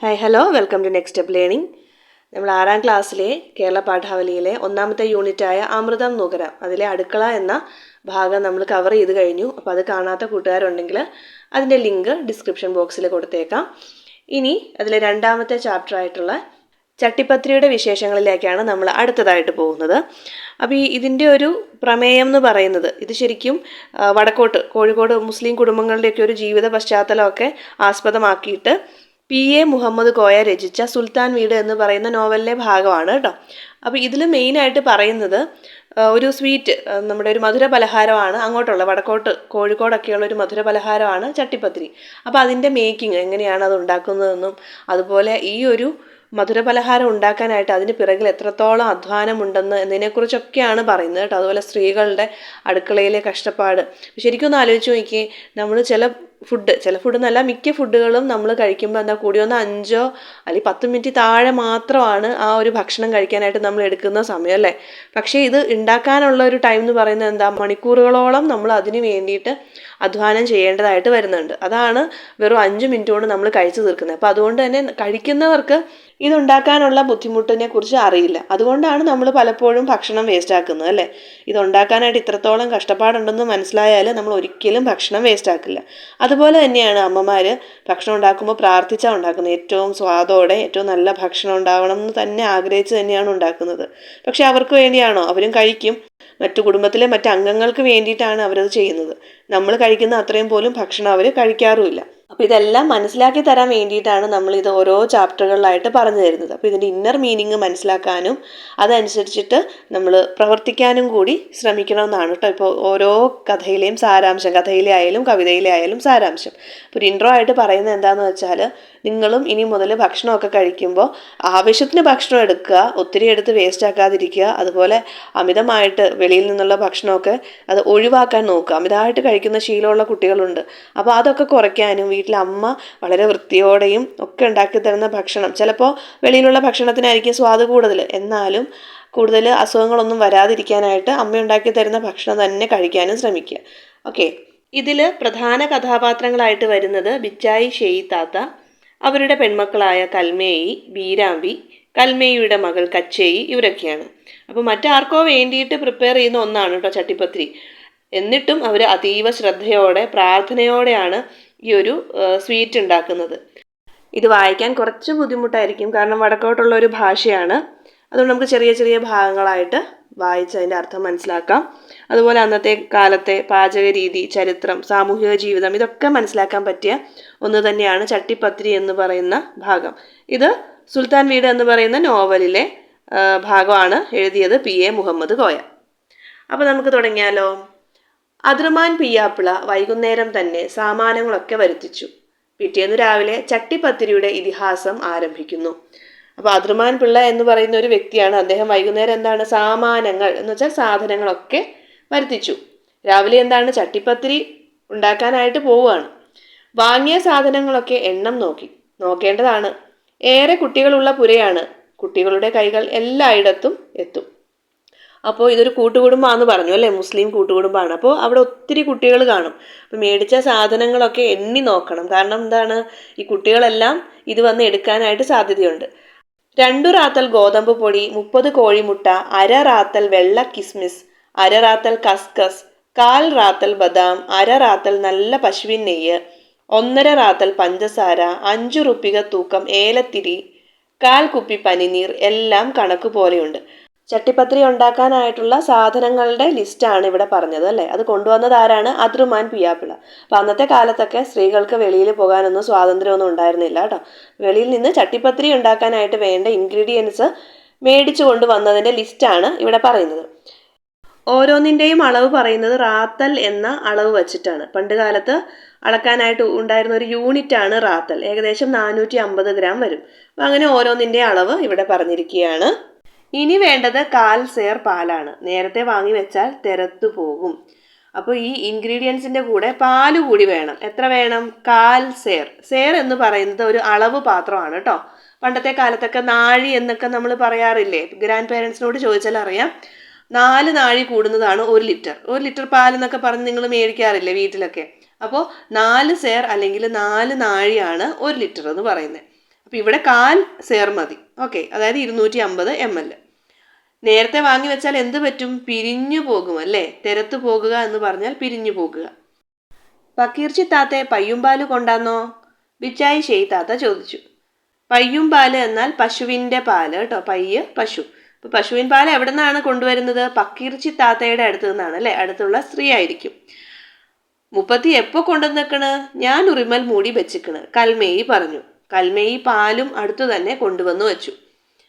Hi hello welcome to next step learning. നമ്മൾ 6ാം ക്ലാസ്സിലെ കേരള പാഠാവലിയിലെ 1ാമത്തെ യൂണിറ്റായ അമൃതം നുകരാം അതിലെ അടുക്കള എന്ന ഭാഗം നമ്മൾ കവർ ചെയ്ത് കഴിഞ്ഞു. അപ്പോൾ അത് കാണാത്ത കൂട്ടുകാരുണ്ടെങ്കിൽ അതിൻ്റെ ലിങ്ക് ഡിസ്ക്രിപ്ഷൻ ബോക്സിൽ കൊടുത്തേക്കാം. ഇനി അതിലെ 2ാമത്തെ ചാപ്റ്റർ ആയിട്ടുള്ള ചട്ടിപ്പത്രിയുടെ വിശേഷങ്ങളിലേക്കാണ് നമ്മൾ അടുത്തതായിട്ട് പോകുന്നത്. അപ്പോൾ ഇതിൻ്റെ ഒരു പ്രമേയം എന്ന് പറയുന്നത് ഇത് ശരിക്കും വടക്കോട്ട് കോഴിക്കോട് മുസ്ലിം കുടുംബങ്ങളുടെയൊക്കെ ഒരു ജീവിത പശ്ചാത്തലമൊക്കെ ആസ്പദമാക്കിയിട്ട് P.A. മുഹമ്മദ് കോയ രചിച്ച സുൽത്താൻ വീട് എന്ന് പറയുന്ന നോവലിലെ ഭാഗമാണ് കേട്ടോ. അപ്പോൾ ഇതിൽ മെയിനായിട്ട് പറയുന്നത് ഒരു സ്വീറ്റ്, നമ്മുടെ ഒരു മധുര പലഹാരമാണ്, അങ്ങോട്ടുള്ള വടക്കോട്ട് കോഴിക്കോടൊക്കെയുള്ള ഒരു മധുര പലഹാരമാണ് ചട്ടിപ്പത്തിരി. അപ്പോൾ അതിൻ്റെ മേക്കിംഗ് എങ്ങനെയാണ് അത് ഉണ്ടാക്കുന്നതെന്നും അതുപോലെ ഈ ഒരു മധുര പലഹാരം ഉണ്ടാക്കാനായിട്ട് അതിന് പിറകിൽ എത്രത്തോളം അധ്വാനമുണ്ടെന്ന് എന്നതിനെക്കുറിച്ചൊക്കെയാണ് പറയുന്നത് കേട്ടോ. അതുപോലെ സ്ത്രീകളുടെ അടുക്കളയിലെ കഷ്ടപ്പാട്. ശരിക്കും ഒന്ന് ആലോചിച്ച് നോക്കിയേ, നമ്മൾ ചില ഫുഡ് എന്നല്ല മിക്ക ഫുഡുകളും നമ്മൾ കഴിക്കുമ്പോൾ എന്താ കൂടി ഒന്ന് 5 അല്ലെങ്കിൽ 10 മിനിറ്റ് താഴെ മാത്രമാണ് ആ ഒരു ഭക്ഷണം കഴിക്കാനായിട്ട് നമ്മൾ എടുക്കുന്ന സമയം അല്ലേ. പക്ഷേ ഇത് ഉണ്ടാക്കാനുള്ള ഒരു ടൈം എന്ന് പറയുന്നത് എന്താ, മണിക്കൂറുകളോളം നമ്മൾ അതിന് വേണ്ടിയിട്ട് അധ്വാനം ചെയ്യേണ്ടതായിട്ട് വരുന്നുണ്ട്. അതാണ് വെറും 5 മിനിറ്റ് കൊണ്ട് നമ്മൾ കഴിച്ചു തീർക്കുന്നത്. അപ്പോൾ അതുകൊണ്ട് തന്നെ കഴിക്കുന്നവർക്ക് ഇതുണ്ടാക്കാനുള്ള ബുദ്ധിമുട്ടിനെ കുറിച്ച് അറിയില്ല. അതുകൊണ്ടാണ് നമ്മൾ പലപ്പോഴും ഭക്ഷണം വേസ്റ്റ് ആക്കുന്നത് അല്ലേ. ഇതുണ്ടാക്കാനായിട്ട് ഇത്രത്തോളം കഷ്ടപ്പാടുണ്ടെന്ന് മനസ്സിലായാൽ നമ്മൾ ഒരിക്കലും ഭക്ഷണം വേസ്റ്റ് ആക്കില്ല. അതുപോലെ തന്നെയാണ് അമ്മമാർ ഭക്ഷണം ഉണ്ടാക്കുമ്പോൾ പ്രാർത്ഥിച്ചാണ് ഉണ്ടാക്കുന്നത്. ഏറ്റവും സ്വാദോടെ ഏറ്റവും നല്ല ഭക്ഷണം ഉണ്ടാവണം എന്ന് തന്നെ ആഗ്രഹിച്ച് തന്നെയാണ് ഉണ്ടാക്കുന്നത്. പക്ഷെ അവർക്ക് വേണ്ടിയാണോ? അവരും കഴിക്കും. കുടുംബത്തിലെ മറ്റ് അംഗങ്ങൾക്ക് വേണ്ടിയിട്ടാണ് അവരത് ചെയ്യുന്നത്. നമ്മൾ കഴിക്കുന്ന അത്രയും പോലും ഭക്ഷണം അവർ കഴിക്കാറുമില്ല. അപ്പോൾ ഇതെല്ലാം മനസ്സിലാക്കി തരാൻ വേണ്ടിയിട്ടാണ് നമ്മളിത് ഓരോ ചാപ്റ്ററുകളിലായിട്ട് പറഞ്ഞു തരുന്നത്. അപ്പോൾ ഇതിൻ്റെ ഇന്നർ മീനിങ് മനസ്സിലാക്കാനും അതനുസരിച്ചിട്ട് നമ്മൾ പ്രവർത്തിക്കാനും കൂടി ശ്രമിക്കണമെന്നാണ് കേട്ടോ. ഇപ്പോൾ ഓരോ കഥയിലെയും സാരാംശം, കഥയിലെ ആയാലും കവിതയിലെ ആയാലും സാരാംശം. ഇപ്പോൾ ഒരു ഇൻട്രോ ആയിട്ട് പറയുന്നത് എന്താണെന്ന് വെച്ചാൽ, നിങ്ങളും ഇനി മുതൽ ഭക്ഷണമൊക്കെ കഴിക്കുമ്പോൾ ആവശ്യത്തിന് ഭക്ഷണം എടുക്കുക, ഒത്തിരി എടുത്ത് വേസ്റ്റ് ആക്കാതിരിക്കുക. അതുപോലെ അമിതമായിട്ട് വെളിയിൽ നിന്നുള്ള ഭക്ഷണമൊക്കെ അത് ഒഴിവാക്കാൻ നോക്കുക. അമിതമായിട്ട് കഴിക്കുന്ന ശീലമുള്ള കുട്ടികളുണ്ട്. അപ്പോൾ അതൊക്കെ കുറയ്ക്കാനും വീട്ടിലെ അമ്മ വളരെ വൃത്തിയോടെയും ഒക്കെ ഉണ്ടാക്കി തരുന്ന ഭക്ഷണം, ചിലപ്പോൾ വെളിയിലുള്ള ഭക്ഷണത്തിനായിരിക്കും സ്വാദ് കൂടുതൽ, എന്നാലും കൂടുതൽ അസുഖങ്ങളൊന്നും വരാതിരിക്കാനായിട്ട് അമ്മ ഉണ്ടാക്കി തരുന്ന ഭക്ഷണം തന്നെ കഴിക്കാനും ശ്രമിക്കുക. ഓക്കെ, ഇതിൽ പ്രധാന കഥാപാത്രങ്ങളായിട്ട് വരുന്നത് ബിച്ചായി ഷെയ് താത്ത, അവരുടെ പെൺമക്കളായ കൽമേയി, ബീരാമ്പി, കൽമേയിയുടെ മകൾ കച്ചേയി, ഇവരൊക്കെയാണ്. അപ്പോൾ മറ്റാർക്കോ വേണ്ടിയിട്ട് പ്രിപ്പയർ ചെയ്യുന്ന ഒന്നാണ് കേട്ടോ ചട്ടിപ്പത്തിരി. എന്നിട്ടും അവർ അതീവ ശ്രദ്ധയോടെ പ്രാർത്ഥനയോടെയാണ് ഈ ഒരു സ്വീറ്റ് ഉണ്ടാക്കുന്നത്. ഇത് വായിക്കാൻ കുറച്ച് ബുദ്ധിമുട്ടായിരിക്കും, കാരണം വടക്കോട്ടുള്ള ഒരു ഭാഷയാണ്. അതുകൊണ്ട് നമുക്ക് ചെറിയ ചെറിയ ഭാഗങ്ങളായിട്ട് വായിച്ച് അതിൻ്റെ അർത്ഥം മനസ്സിലാക്കാം. അതുപോലെ അന്നത്തെ കാലത്തെ പാചക രീതി, ചരിത്രം, സാമൂഹിക ജീവിതം, ഇതൊക്കെ മനസ്സിലാക്കാൻ പറ്റിയ ഒന്ന് തന്നെയാണ് ചട്ടിപ്പത്തിരി എന്ന് പറയുന്ന ഭാഗം. ഇത് സുൽത്താൻ വീട് എന്ന് പറയുന്ന നോവലിലെ ഭാഗമാണ്. എഴുതിയത് P.A. മുഹമ്മദ് കോയ. അപ്പോൾ നമുക്ക് തുടങ്ങിയാലോ. അദ്രുമാൻ പിയ്യാപ്പിള വൈകുന്നേരം തന്നെ സാമാനങ്ങളൊക്കെ വരുത്തിച്ചു. പിറ്റേന്ന് രാവിലെ ചട്ടിപ്പത്തിരിയുടെ ഇതിഹാസം ആരംഭിക്കുന്നു. അപ്പോൾ അദ്രുമാൻ പിള്ള എന്ന് പറയുന്ന ഒരു വ്യക്തിയാണ്. അദ്ദേഹം വൈകുന്നേരം എന്താണ്, സാമാനങ്ങൾ എന്ന് വെച്ചാൽ സാധനങ്ങളൊക്കെ വരുത്തിച്ചു. രാവിലെ എന്താണ്, ചട്ടിപ്പത്തിരി ഉണ്ടാക്കാനായിട്ട് പോവുകയാണ്. വാങ്ങിയ സാധനങ്ങളൊക്കെ എണ്ണം നോക്കേണ്ടതാണ്. ഏറെ കുട്ടികളുള്ള പുരയാണ്. കുട്ടികളുടെ കൈകൾ എല്ലായിടത്തും എത്തും. അപ്പോൾ ഇതൊരു കൂട്ടുകുടുംബമാണെന്ന് പറഞ്ഞു അല്ലേ, മുസ്ലിം കൂട്ടുകുടുംബമാണ്. അപ്പോൾ അവിടെ ഒത്തിരി കുട്ടികൾ കാണും. അപ്പോൾ മേടിച്ച സാധനങ്ങളൊക്കെ എണ്ണി നോക്കണം. കാരണം എന്താണ്, ഈ കുട്ടികളെല്ലാം ഇത് വന്ന് എടുക്കാനായിട്ട് സാധ്യതയുണ്ട്. 2 റാത്തൽ ഗോതമ്പ് പൊടി, 30 കോഴിമുട്ട, 1/2 റാത്തൽ വെള്ള കിസ്മിസ്, 1/2 റാത്തൽ കസ്കസ്, 1/4 റാത്തൽ ബദാം, 1/2 റാത്തൽ നല്ല പശുവിൻ നെയ്യ്, 1/2 റാത്തൽ പഞ്ചസാര, 5 റുപ്പിക തൂക്കം ഏലത്തിരി, 1/4 കുപ്പി പനിനീർ, എല്ലാം കണക്ക് പോലെയുണ്ട്. ചട്ടിപ്പത്തിരി ഉണ്ടാക്കാനായിട്ടുള്ള സാധനങ്ങളുടെ ലിസ്റ്റാണ് ഇവിടെ പറഞ്ഞത് അല്ലേ. അത് കൊണ്ടുവന്നത് ആരാണ്, അദ്രുമാൻ പിയ്യാപ്പിള. അപ്പം അന്നത്തെ കാലത്തൊക്കെ സ്ത്രീകൾക്ക് വെളിയിൽ പോകാനൊന്നും സ്വാതന്ത്ര്യമൊന്നും ഉണ്ടായിരുന്നില്ല കേട്ടോ. വെളിയിൽ നിന്ന് ചട്ടിപ്പത്തിരി ഉണ്ടാക്കാനായിട്ട് വേണ്ട ഇൻഗ്രീഡിയൻസ് മേടിച്ചു കൊണ്ടുവന്നതിൻ്റെ ലിസ്റ്റാണ് ഇവിടെ പറയുന്നത്. ഓരോന്നിൻ്റെയും അളവ് പറയുന്നത് റാത്തൽ എന്ന അളവ് വച്ചിട്ടാണ്. പണ്ട് കാലത്ത് അളക്കാനായിട്ട് ഉണ്ടായിരുന്ന ഒരു യൂണിറ്റാണ് റാത്തൽ. ഏകദേശം 450 ഗ്രാം വരും. അപ്പം അങ്ങനെ ഓരോന്നിൻ്റെ അളവ് ഇവിടെ പറഞ്ഞിരിക്കുകയാണ്. ഇനി വേണ്ടത് 1/4 സേർ പാലാണ്. നേരത്തെ വാങ്ങി വെച്ചാൽ തെരത്തു പോകും. അപ്പോൾ ഈ ഇൻഗ്രീഡിയൻസിൻ്റെ കൂടെ പാല് കൂടി വേണം. എത്ര വേണം, 1/4 സേർ. സേർ എന്ന് പറയുന്നത് ഒരു അളവ് പാത്രമാണ് കേട്ടോ. പണ്ടത്തെ കാലത്തൊക്കെ നാഴി എന്നൊക്കെ നമ്മൾ പറയാറില്ലേ, ഗ്രാൻഡ് പേരൻസിനോട് ചോദിച്ചാൽ അറിയാം. 4 നാഴി കൂടുന്നതാണ് 1 ലിറ്റർ. 1 ലിറ്റർ പാലെന്നൊക്കെ പറഞ്ഞ് നിങ്ങൾ മേടിക്കാറില്ലേ വീട്ടിലൊക്കെ. അപ്പോൾ 4 സേർ അല്ലെങ്കിൽ 4 നാഴിയാണ് 1 ലിറ്റർ എന്ന് പറയുന്നത്. അപ്പോൾ ഇവിടെ 1/4 സേർ മതി. ഓക്കെ, അതായത് 250 ml. നേരത്തെ വാങ്ങി വെച്ചാൽ എന്ത് പറ്റും? പിരിഞ്ഞു പോകും അല്ലേ? തെരത്ത് പോകുക എന്ന് പറഞ്ഞാൽ പിരിഞ്ഞു പോകുക. പക്കീർച്ചി താത്തെ പയ്യുംപാല് കൊണ്ടാന്നോ? ബിച്ചായി ഷെയ് താത്ത ചോദിച്ചു. പയ്യുംപാല് എന്നാൽ പശുവിൻ്റെ പാല് കേട്ടോ. പയ്യ് പശു. അപ്പോൾ പശുവിൻ പാല് എവിടെ നിന്നാണ് കൊണ്ടുവരുന്നത്? പക്കീർച്ചി താത്തയുടെ അടുത്ത് നിന്നാണ് അല്ലേ? അടുത്തുള്ള സ്ത്രീ ആയിരിക്കും. മുപ്പത്തി എപ്പോൾ കൊണ്ടുവന്നേക്കണ്? ഞാൻ ഉറിമൽ മൂടി വെച്ചിക്കണ്, കൽമേയി പറഞ്ഞു. കൽമേയി പാലും അടുത്തു തന്നെ കൊണ്ടുവന്നു വെച്ചു.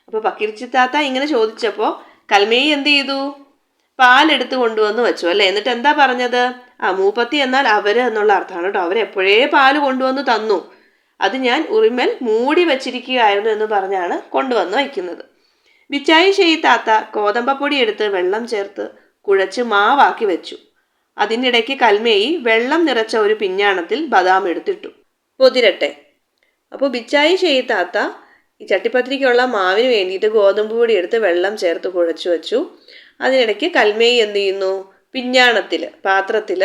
അപ്പോൾ പക്കീർച്ചി താത്ത ഇങ്ങനെ ചോദിച്ചപ്പോൾ കൽമേയി എന്ത് ചെയ്തു? പാലെടുത്ത് കൊണ്ടുവന്ന് വെച്ചു അല്ലേ? എന്നിട്ട് എന്താ പറഞ്ഞത്? മൂപ്പത്തി എന്നാൽ അവര് എന്നുള്ള അർത്ഥമാണ് കേട്ടോ. അവരെപ്പോഴേ പാല് കൊണ്ടുവന്ന് തന്നു, അത് ഞാൻ ഉറിമൽ മൂടി വെച്ചിരിക്കുകയായിരുന്നു എന്ന് പറഞ്ഞാണ് കൊണ്ടുവന്ന് വയ്ക്കുന്നത്. ബിച്ചായി ഷെയ് താത്ത ഗോതമ്പപ്പൊടി എടുത്ത് വെള്ളം ചേർത്ത് കുഴച്ച് മാവാക്കി വെച്ചു. അതിനിടയ്ക്ക് കൽമേയി വെള്ളം നിറച്ച ഒരു പിഞ്ഞാണത്തിൽ ബദാം എടുത്തിട്ടു. പൊതിരട്ടെ. അപ്പോൾ ബിച്ചായി ഷെയ് താത്ത ഈ ചട്ടിപ്പത്തിരിക്കുള്ള മാവിന് വേണ്ടിയിട്ട് ഗോതമ്പ് പൊടി എടുത്ത് വെള്ളം ചേർത്ത് കുഴച്ചു വെച്ചു. അതിനിടയ്ക്ക് കൽമേയി എന്ത് ചെയ്യുന്നു? പിഞ്ഞാണത്തിൽ, പാത്രത്തിൽ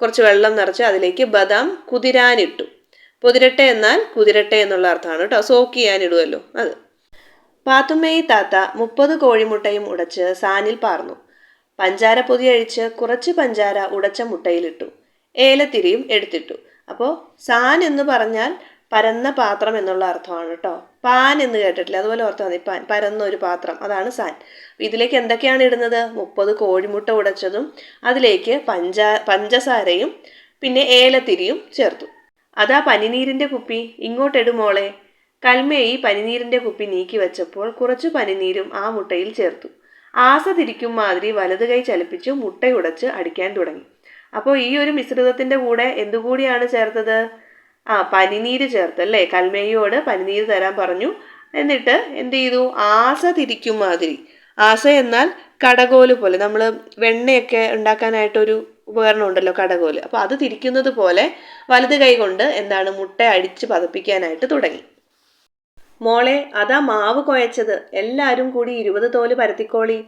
കുറച്ച് വെള്ളം നിറച്ച് അതിലേക്ക് ബദാം കുതിരാനിട്ടു. പൊതിരട്ടെ എന്നാൽ കുതിരട്ടെ എന്നുള്ള അർത്ഥമാണ് കേട്ടോ. സോക്ക് ചെയ്യാനിടുമല്ലോ അത്. പാത്തുമ്മേയി താത്ത 30 കോഴിമുട്ടയും ഉടച്ച് സാനിൽ പാർന്നു. പഞ്ചാര പൊതി അഴിച്ച് കുറച്ച് പഞ്ചാര ഉടച്ച മുട്ടയിലിട്ടു. ഏലത്തിരിയും എടുത്തിട്ടു. അപ്പോൾ സാൻ എന്ന് പറഞ്ഞാൽ പരന്ന പാത്രം എന്നുള്ള അർത്ഥമാണ് കേട്ടോ. പാൻ എന്ന് കേട്ടിട്ടില്ല, അതുപോലെ ഓർത്താൽ മതി. പാൻ, പരന്ന ഒരു പാത്രം, അതാണ് സാൻ. ഇതിലേക്ക് എന്തൊക്കെയാണ് ഇടുന്നത്? 30 കോഴിമുട്ട ഉടച്ചതും അതിലേക്ക് പഞ്ചസാരയും പിന്നെ ഏലത്തിരിയും ചേർത്തു. അതാ പനിനീരിൻ്റെ കുപ്പി, ഇങ്ങോട്ടിടുമോളെ. കൽമേയി പനിനീരിൻ്റെ കുപ്പി നീക്കി വെച്ചപ്പോൾ കുറച്ച് പനിനീരും ആ മുട്ടയിൽ ചേർത്തു. ആസ തിരിക്കും മാതിരി വലത് കൈ ചലിപ്പിച്ചു മുട്ടയുടച്ച് അടിക്കാൻ തുടങ്ങി. അപ്പോൾ ഈ ഒരു മിശ്രിതത്തിൻ്റെ കൂടെ എന്തുകൂടിയാണ് ചേർത്തത്? പനിനീര് ചേർത്തല്ലേ? കൽമേയിയോട് പനിനീര് തരാൻ പറഞ്ഞു. എന്നിട്ട് എന്ത് ചെയ്തു? ആസ തിരിക്കും മാതിരി. ആസ എന്നാൽ കടകോല് പോലെ, നമ്മൾ വെണ്ണയൊക്കെ ഉണ്ടാക്കാനായിട്ടൊരു ഉപകരണം ഉണ്ടല്ലോ, കടകോല്. അപ്പോൾ അത് തിരിക്കുന്നത് പോലെ വലത് കൈ കൊണ്ട് എന്താണ് മുട്ട അടിച്ച് പതപ്പിക്കാനായിട്ട് തുടങ്ങി. മോളെ, അതാ മാവ് കുഴച്ചത്, എല്ലാവരും കൂടി 20 തോല് പരത്തിക്കോളി.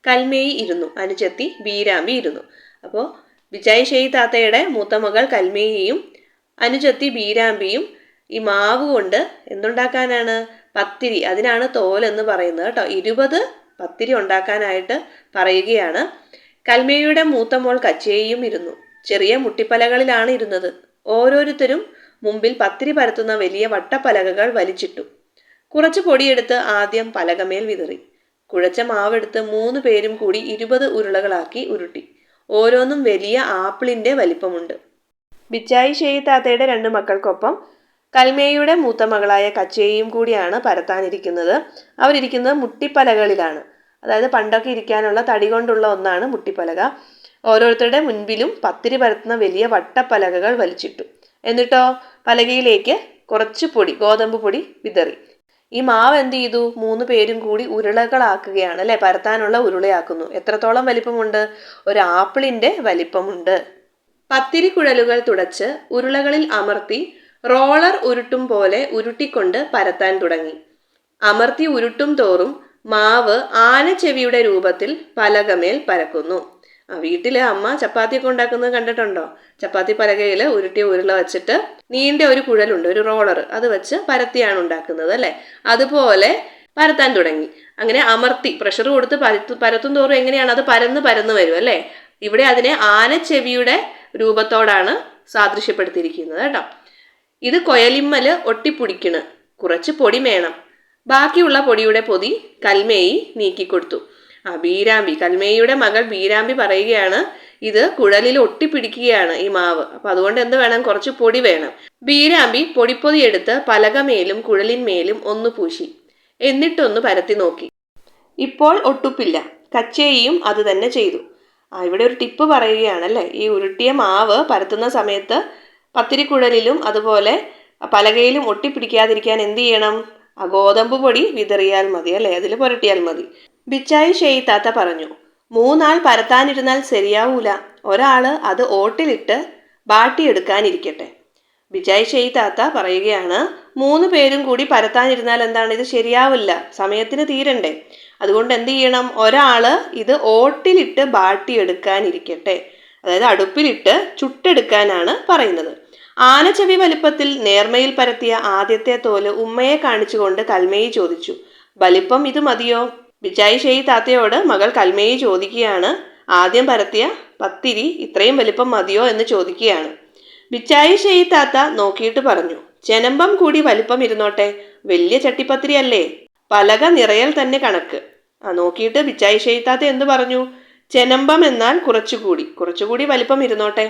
കൽമേയി ഇരുന്നു, അനുജത്തി ബീരാമ്പി ഇരുന്നു. അപ്പോൾ ബിച്ചായി ഷെയ് താത്തയുടെ മൂത്ത മകൾ കൽമേയിയും അനുജത്തി ബീരാമ്പിയും ഈ മാവ് കൊണ്ട് എന്തുണ്ടാക്കാനാണ്? പത്തിരി. അതിനാണ് തോലെന്ന് പറയുന്നത് കേട്ടോ. 20 പത്തിരി ഉണ്ടാക്കാനായിട്ട് പറയുകയാണ്. കൽമേയിയുടെ മൂത്ത മോൾ കച്ചേയും ഇരുന്നു. ചെറിയ മുട്ടിപ്പലകളിലാണ് ഇരുന്നത്. ഓരോരുത്തരും മുമ്പിൽ പത്തിരി പരത്തുന്ന വലിയ വട്ടപ്പലകകൾ വലിച്ചിട്ടു. കുറച്ച് പൊടിയെടുത്ത് ആദ്യം പലകമേൽ വിതറി. കുഴച്ച മാവെടുത്ത് 3 പേരും കൂടി 20 ഉരുളകളാക്കി ഉരുട്ടി. ഓരോന്നും വലിയ ആപ്പിളിൻ്റെ വലിപ്പമുണ്ട്. ബിച്ചായി ഷെയ് താത്തയുടെ 2 മക്കൾക്കൊപ്പം കൽമേയിയുടെ മൂത്ത മകളായ കച്ചേയും കൂടിയാണ് പരത്താനിരിക്കുന്നത്. അവരിയ്ക്കുന്നത് മുട്ടിപ്പലകളിലാണ്. അതായത് പണ്ടൊക്കെ ഇരിക്കാനുള്ള തടി കൊണ്ടുള്ള ഒന്നാണ് മുട്ടിപ്പലക. ഓരോരുത്തരുടെ മുൻപിലും പത്തിരി പരത്തുന്ന വലിയ വട്ടപ്പലകകൾ വലിച്ചിട്ടു. എന്നിട്ടോ പലകയിലേക്ക് കുറച്ച് പൊടി, ഗോതമ്പ് പൊടി വിതറി. ഈ മാവ് എന്ത് ചെയ്തു? 3 പേരും കൂടി ഉരുളകളാക്കുകയാണ് അല്ലേ? പരത്താനുള്ള ഉരുളയാക്കുന്നു. എത്രത്തോളം വലിപ്പമുണ്ട്? ഒരു ആപ്പിളിൻ്റെ വലിപ്പമുണ്ട്. പത്തിരി കുഴലുകൾ തുടച്ച് ഉരുളകളിൽ അമർത്തി റോളർ ഉരുട്ടും പോലെ ഉരുട്ടിക്കൊണ്ട് പരത്താൻ തുടങ്ങി. അമർത്തി ഉരുട്ടും തോറും മാവ് ആനച്ചെവിയുടെ രൂപത്തിൽ പലകമേൽ പരക്കുന്നു. വീട്ടിൽ അമ്മ ചപ്പാത്തിയൊക്കെ ഉണ്ടാക്കുന്നത് കണ്ടിട്ടുണ്ടോ? ചപ്പാത്തി പലകയിൽ ഉരുട്ടിയ ഉരുള വെച്ചിട്ട് നീണ്ട ഒരു കുഴലുണ്ട്, ഒരു റോളർ, അത് വെച്ച് പരത്തിയാണ് ഉണ്ടാക്കുന്നത് അല്ലേ? അതുപോലെ പരത്താൻ തുടങ്ങി. അങ്ങനെ അമർത്തി പ്രഷർ കൊടുത്ത് പരത്തും തോറും എങ്ങനെയാണ് അത് പരന്ന് വരും അല്ലേ? ഇവിടെ അതിനെ ആനച്ചെവിയുടെ രൂപത്തോടാണ് സാദൃശ്യപ്പെടുത്തിയിരിക്കുന്നത് കേട്ടോ. ഇത് കൊയലിമ്മല് ഒട്ടിപ്പിടിക്കണ്, കുറച്ച് പൊടി വേണം. ബാക്കിയുള്ള പൊടിയുടെ പൊതി കൽമേയി നീക്കിക്കൊടുത്തു. ബീരാമ്പി, കൽമേയിയുടെ മകൾ ബീരാമ്പി പറയുകയാണ്, ഇത് കുഴലിൽ ഒട്ടിപ്പിടിക്കുകയാണ് ഈ മാവ്. അപ്പം അതുകൊണ്ട് എന്ത് വേണം? കുറച്ച് പൊടി വേണം. ബീരാമ്പി പൊടിപ്പൊതി എടുത്ത് പലകമേലും കുഴലിന്മേലും ഒന്ന് പൂശി. എന്നിട്ടൊന്ന് പരത്തി നോക്കി. ഇപ്പോൾ ഒട്ടുപ്പില്ല. കച്ചേയും അത് തന്നെ ചെയ്തു. ഇവിടെ ഒരു ടിപ്പ് പറയുകയാണല്ലേ. ഈ ഉരുട്ടിയ മാവ് പരത്തുന്ന സമയത്ത് പത്തിരിക്കുഴലിലും അതുപോലെ പലകയിലും ഒട്ടിപ്പിടിക്കാതിരിക്കാൻ എന്ത് ചെയ്യണം? ഗോതമ്പ് പൊടി വിതറിയാൽ മതി അല്ലേ? അതിൽ പുരട്ടിയാൽ മതി. ബിച്ചായി ഷെയ് താത്ത പറഞ്ഞു, 3 ആൾ പരത്താനിരുന്നാൽ ശരിയാവൂല. ഒരാൾ അത് ഓട്ടിലിട്ട് ബാട്ടിയെടുക്കാനിരിക്കട്ടെ. ബിച്ചായി ഷെയ് താത്ത പറയുകയാണ്, 3 പേരും കൂടി പരത്താനിരുന്നാൽ എന്താണ്? ഇത് ശരിയാവില്ല, സമയത്തിന് തീരണ്ടേ. അതുകൊണ്ട് എന്ത് ചെയ്യണം? ഒരാൾ ഇത് ഓട്ടിലിട്ട് ബാട്ടിയെടുക്കാനിരിക്കട്ടെ. അതായത് അടുപ്പിലിട്ട് ചുട്ടെടുക്കാനാണ് പറയുന്നത്. ആനച്ചെവി വലിപ്പത്തിൽ നേർമയിൽ പരത്തിയ ആദ്യത്തെ തോല് ഉമ്മയെ കാണിച്ചുകൊണ്ട് കൽമേയി ചോദിച്ചു. വലിപ്പം ഇത് മതിയോ? ബിച്ചായി ഷെയ് താത്തയോട് മകൾ കൽമേയി ചോദിക്കുകയാണ്. ആദ്യം പരത്തിയ പത്തിരി ഇത്രയും വലിപ്പം മതിയോ എന്ന് ചോദിക്കുകയാണ്. ബിച്ചായി ഷെയ് താത്ത നോക്കിയിട്ട് പറഞ്ഞു, ചെനമ്പം കൂടി വലിപ്പം ഇരുന്നോട്ടെ, വലിയ ചട്ടിപ്പത്തിരി അല്ലേ, പലക നിറയൽ തന്നെ കണക്ക്. നോക്കിയിട്ട് ബിച്ചായി ഷെയ് താത്ത എന്തു പറഞ്ഞു? ചെനമ്പം എന്നാൽ കുറച്ചുകൂടി വലിപ്പം ഇരുന്നോട്ടെ.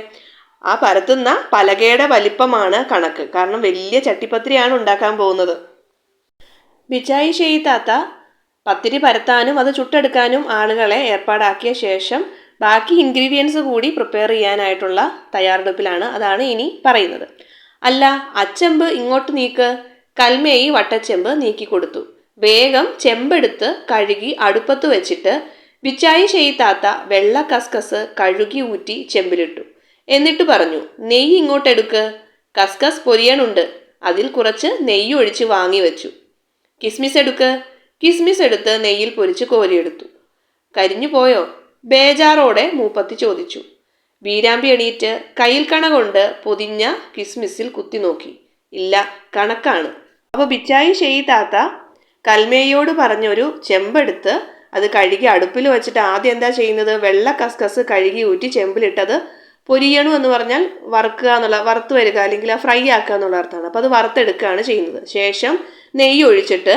ആ പരത്തുന്ന പലകയുടെ വലിപ്പമാണ് കണക്ക്. കാരണം വലിയ ചട്ടിപ്പത്തിരിയാണ് ഉണ്ടാക്കാൻ പോകുന്നത്. ബിച്ചായി ഷെയ് താത്ത പത്തിരി പരത്താനും അത് ചുട്ടെടുക്കാനും ആളുകളെ ഏർപ്പാടാക്കിയ ശേഷം ബാക്കി ഇൻഗ്രീഡിയൻസ് കൂടി പ്രിപ്പയർ ചെയ്യാനായിട്ടുള്ള തയ്യാറെടുപ്പിലാണ്. അതാണ് ഇനി പറയുന്നത്. അല്ല, അച്ചെമ്പ് ഇങ്ങോട്ട് നീക്ക്. കൽമേയി വട്ടച്ചെമ്പ് നീക്കി കൊടുത്തു. വേഗം ചെമ്പെടുത്ത് കഴുകി അടുപ്പത്ത് വെച്ചിട്ട് ബിച്ചായി ഷെയ് താത്ത വെള്ള കസ്കസ് കഴുകി ഊറ്റി ചെമ്പിലിട്ടു. എന്നിട്ട് പറഞ്ഞു, നെയ്യ് ഇങ്ങോട്ടെടുക്ക്. കസ്കസ് പൊരിയണുണ്ട്, അതിൽ കുറച്ച് നെയ്യ് ഒഴിച്ച് വാങ്ങി വെച്ചു. കിസ്മിസ് എടുക്ക്. കിസ്മിസ് എടുത്ത് നെയ്യിൽ പൊരിച്ച് കോരിയെടുത്തു. കരിഞ്ഞു പോയോ? ബേജാറോടെ മൂപ്പത്തി ചോദിച്ചു. വീരാമ്പി എണീറ്റ് കയ്യിൽ കണ കൊണ്ട് പൊതിഞ്ഞ കിസ്മിസിൽ കുത്തി നോക്കി. ഇല്ല, കണക്കാണ്. അപ്പോൾ ബിച്ചായി ഷെയ് താത്ത കൽമേയോട് പറഞ്ഞൊരു ചെമ്പെടുത്ത് അത് കഴുകി അടുപ്പിൽ വെച്ചിട്ട് ആദ്യം എന്താ ചെയ്യുന്നത്? വെള്ള കസ്കസ് കഴുകി ഊറ്റി ചെമ്പിലിട്ടത് പൊരിയണു എന്ന് പറഞ്ഞാൽ വറുത്ത് വരിക അല്ലെങ്കിൽ ഫ്രൈ ആക്കുക എന്നുള്ള അർത്ഥമാണ്. അപ്പോൾ അത് വറുത്തെടുക്കുകയാണ് ചെയ്യുന്നത്. ശേഷം നെയ്യ് ഒഴിച്ചിട്ട്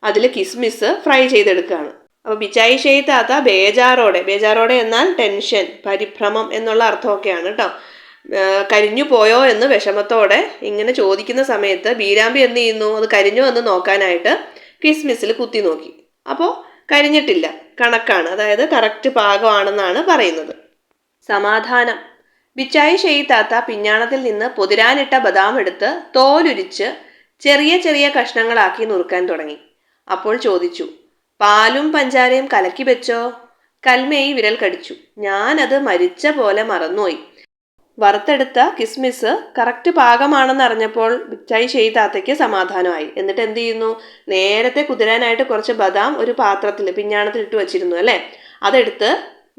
അതിൽ കിസ്മിസ് ഫ്രൈ ചെയ്തെടുക്കുകയാണ്. അപ്പോൾ ബിച്ചായി ഷെയ് താത്ത ബേജാറോടെ എന്നാൽ ടെൻഷൻ, പരിഭ്രമം എന്നുള്ള അർത്ഥമൊക്കെയാണ് കേട്ടോ. കരിഞ്ഞു പോയോ എന്ന് വിഷമത്തോടെ ഇങ്ങനെ ചോദിക്കുന്ന സമയത്ത് ബീരാമ്പി എന്ത് ചെയ്യുന്നു? അത് കരിഞ്ഞോ എന്ന് നോക്കാനായിട്ട് കിസ്മിസിൽ കുത്തി നോക്കി. അപ്പോൾ കരിഞ്ഞിട്ടില്ല, കണക്കാണ്. അതായത് കറക്റ്റ് പാകമാണെന്നാണ് പറയുന്നത്. സമാധാനം. ബിച്ചായി ഷെയ് താത്ത പിഞ്ഞാണത്തിൽ നിന്ന് പൊതിരാനിട്ട ബദാം എടുത്ത് തോലുരിച്ച് ചെറിയ ചെറിയ കഷ്ണങ്ങളാക്കി നുറുക്കാൻ തുടങ്ങി. അപ്പോൾ ചോദിച്ചു, പാലും പഞ്ചാരയും കലക്കി വെച്ചോ? കൽമേയി വിരൽ കടിച്ചു. ഞാനത് മരിച്ച പോലെ മറന്നുപോയി. വറുത്തെടുത്ത കിസ്മിസ് കറക്റ്റ് പാകമാണെന്ന് അറിഞ്ഞപ്പോൾ ബിച്ചായി ഷെയ് താത്തയ്ക്ക് സമാധാനമായി. എന്നിട്ട് എന്ത് ചെയ്യുന്നു? നേരത്തെ കുതിരാനായിട്ട് കുറച്ച് ബദാം ഒരു പാത്രത്തിൽ പിഞ്ഞാണത്തിൽ ഇട്ട് വെച്ചിരുന്നു അല്ലേ, അതെടുത്ത്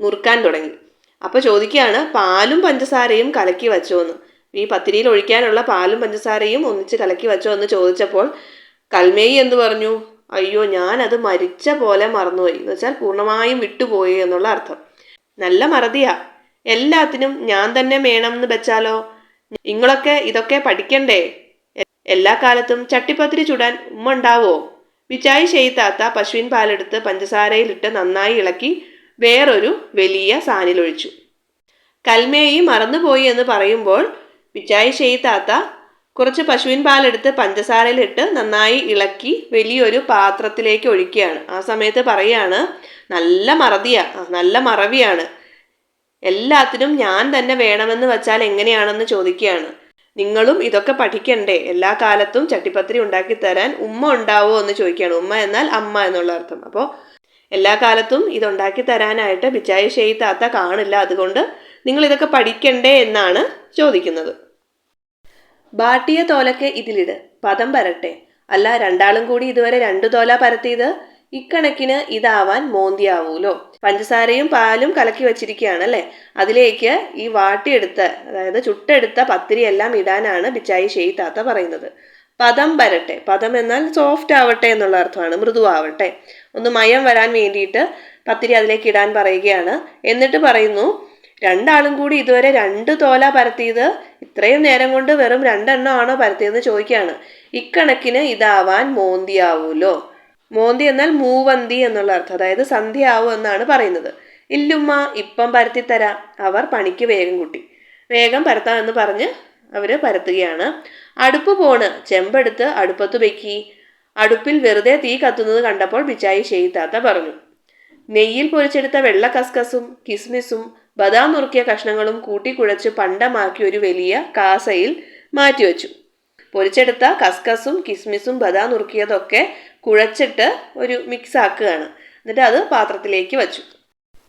നുറുക്കാൻ തുടങ്ങി. അപ്പോൾ ചോദിക്കുകയാണ്, പാലും പഞ്ചസാരയും കലക്കി വെച്ചോ എന്ന്. ഈ പത്തിരിയിൽ ഒഴിക്കാനുള്ള പാലും പഞ്ചസാരയും ഒന്നിച്ച് കലക്കി വെച്ചോ എന്ന് ചോദിച്ചപ്പോൾ കൽമേയി എന്ത് പറഞ്ഞു? അയ്യോ, ഞാനത് മരിച്ച പോലെ മറന്നുപോയി. എന്ന് വെച്ചാൽ പൂർണ്ണമായും വിട്ടുപോയി എന്നുള്ള അർത്ഥം. നല്ല മറതിയാ. എല്ലാത്തിനും ഞാൻ തന്നെ വേണമെന്ന് വെച്ചാലോ? നിങ്ങളൊക്കെ ഇതൊക്കെ പഠിക്കണ്ടേ? എല്ലാ കാലത്തും ചട്ടിപ്പത്തിരി ചുടാൻ ഉമ്മ ഉണ്ടാവോ? ബിച്ചായി ഷെയ് താത്ത പശുവിൻ പാലെടുത്ത് പഞ്ചസാരയിലിട്ട് നന്നായി ഇളക്കി വേറൊരു വലിയ സാനിലൊഴിച്ചു. കൽമേയി മറന്നുപോയി എന്ന് പറയുമ്പോൾ ബിച്ചായി ഷെയ് താത്ത കുറച്ച് പശുവിൻ പാലെടുത്ത് പഞ്ചസാരയിലിട്ട് നന്നായി ഇളക്കി വലിയൊരു പാത്രത്തിലേക്ക് ഒഴിക്കുകയാണ്. ആ സമയത്ത് പറയുകയാണ്, നല്ല മറവിയാണ്. എല്ലാത്തിനും ഞാൻ തന്നെ വേണമെന്ന് വെച്ചാൽ എങ്ങനെയാണെന്ന് ചോദിക്കുകയാണ്. നിങ്ങളും ഇതൊക്കെ പഠിക്കണ്ടേ? എല്ലാ കാലത്തും ചട്ടിപ്പത്തിരി ഉണ്ടാക്കി തരാൻ ഉമ്മ ഉണ്ടാവോ എന്ന് ചോദിക്കുകയാണ്. ഉമ്മ എന്നാൽ അമ്മ എന്നുള്ള അർത്ഥം. അപ്പോൾ എല്ലാ കാലത്തും ഇതുണ്ടാക്കി തരാനായിട്ട് ബിച്ചായി ഷെയ് താത്ത കാണില്ല. അതുകൊണ്ട് നിങ്ങൾ ഇതൊക്കെ പഠിക്കണ്ടേ എന്നാണ് ചോദിക്കുന്നത്. ബാട്ടിയ തോലക്കെ ഇതിലിട്, പദം പരട്ടെ. അല്ല, രണ്ടാളും കൂടി ഇതുവരെ 2 തോല പരത്തിയത്, ഇക്കണക്കിന് ഇതാവാൻ മോന്തിയാവൂലോ. പഞ്ചസാരയും പാലും കലക്കി വെച്ചിരിക്കുകയാണ് അല്ലേ, അതിലേക്ക് ഈ വാട്ടിയെടുത്ത് അതായത് ചുട്ടെടുത്ത പത്തിരി എല്ലാം ഇടാനാണ് ബിച്ചായി ഷെയ് താത്ത പറയുന്നത്. പദം പരട്ടെ. പദം എന്നാൽ സോഫ്റ്റ് ആവട്ടെ എന്നുള്ള അർത്ഥമാണ്, മൃദുവാവട്ടെ. ഒന്ന് മയം വരാൻ വേണ്ടിയിട്ട് പത്തിരി അതിലേക്ക് ഇടാൻ പറയുകയാണ്. എന്നിട്ട് പറയുന്നു, രണ്ടാളും കൂടി ഇതുവരെ 2 തോല പരത്തിയത് ഇത്രയും നേരം കൊണ്ട് വെറും 2 എണ്ണമാണോ പരത്തിയെന്ന് ചോദിക്കുകയാണ്. ഇക്കണക്കിന് ഇതാവാൻ മോന്തിയാവൂലോ. മോന്തി എന്നാൽ മൂവന്തി എന്നുള്ള അർത്ഥം, അതായത് സന്ധ്യയാവും എന്നാണ് പറയുന്നത്. ഇല്ലുമ്മ, ഇപ്പം പരത്തിത്തരാം. അവർ പണിക്ക് വേഗം കൂട്ടി. വേഗം പരത്താമെന്ന് പറഞ്ഞ് അവർ പരത്തുകയാണ്. അടുപ്പ് പോണ്, ചെമ്പെടുത്ത് അടുപ്പത്ത് വെക്കി. അടുപ്പിൽ വെറുതെ തീ കത്തുന്നത് കണ്ടപ്പോൾ ബിച്ചായി ഷെയ് താത്ത പറഞ്ഞു. നെയ്യിൽ പൊരിച്ചെടുത്ത വെള്ള കസ്കസും കിസ്മിസും ബദാം നുറുക്കിയ കഷ്ണങ്ങളും കൂട്ടിക്കുഴച്ച് പണ്ടമാക്കി ഒരു വലിയ കാസയിൽ മാറ്റിവെച്ചു. പൊരിച്ചെടുത്ത കസ്കസും കിസ്മിസും ബദാം നുറുക്കിയതൊക്കെ കുഴച്ചിട്ട് ഒരു മിക്സ് ആക്കുകയാണ്. എന്നിട്ട് അത് പാത്രത്തിലേക്ക് വെച്ചു.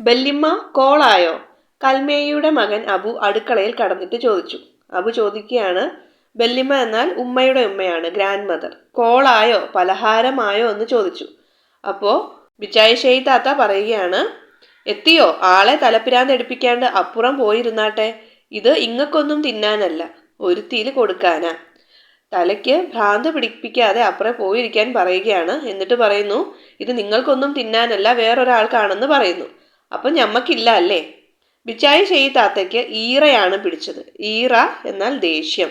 ബല്ലിമ്മ കോളായോ? കൽമേയിയുടെ മകൻ അബു അടുക്കളയിൽ കടന്നിട്ട് ചോദിച്ചു. അബു ചോദിക്കുകയാണ്, ബല്ലിമ്മ എന്നാൽ ഉമ്മയുടെ ഉമ്മയാണ്, ഗ്രാൻഡ് മദർ. കോളായോ, പലഹാരമായോ എന്ന് ചോദിച്ചു. അപ്പോൾ ബിച്ചായി ഷെയ് താത്ത പറയുകയാണ്, എത്തിയോ? ആളെ തലപ്പിരാന്ത് എടുപ്പിക്കാണ്ട് അപ്പുറം പോയിരുന്നാട്ടെ. ഇത് ഇങ്ങക്കൊന്നും തിന്നാനല്ല, ഒരുത്തിയിൽ കൊടുക്കാനാ. തലയ്ക്ക് ഭ്രാന്ത് പിടിപ്പിക്കാതെ അപ്പുറം പോയിരിക്കാൻ പറയുകയാണ്. എന്നിട്ട് പറയുന്നു, ഇത് നിങ്ങൾക്കൊന്നും തിന്നാനല്ല, വേറൊരാൾക്കാണെന്ന് പറയുന്നു. അപ്പം ഞമ്മക്കില്ല അല്ലേ? ബിച്ചായി ഷെയ്ത്താത്തയ്ക്ക് ഈറയാണ് പിടിച്ചത്. ഈറ എന്നാൽ ദേഷ്യം.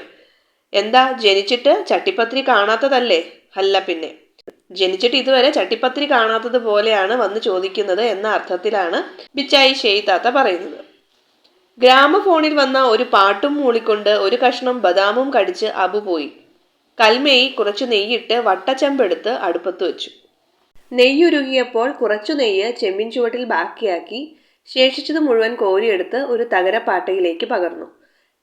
എന്താ, ജനിച്ചിട്ട് ചട്ടിപ്പത്തിരി കാണാത്തതല്ലേ? അല്ല പിന്നെ, ജനിച്ചിട്ട് ഇതുവരെ ചട്ടിപ്പത്തിരി കാണാത്തത് പോലെയാണ് വന്ന് ചോദിക്കുന്നത് എന്ന അർത്ഥത്തിലാണ് ബിച്ചായി ഷെയ്ത്താത്ത പറയുന്നത്. ഗ്രാമഫോണിൽ വന്ന ഒരു പാട്ടും മൂളിക്കൊണ്ട് ഒരു കഷ്ണം ബദാമും കടിച്ച് അബു പോയി. കൽമേയി കുറച്ചു നെയ്യിട്ട് വട്ടച്ചെമ്പെടുത്ത് അടുപ്പത്ത് വെച്ചു. നെയ്യുരുകിയപ്പോൾ കുറച്ചു നെയ്യ് ചെമ്പിൻ ചുവട്ടിൽ ബാക്കിയാക്കി ശേഷിച്ചത് മുഴുവൻ കോരിയെടുത്ത് ഒരു തകരപ്പാട്ടയിലേക്ക് പകർന്നു.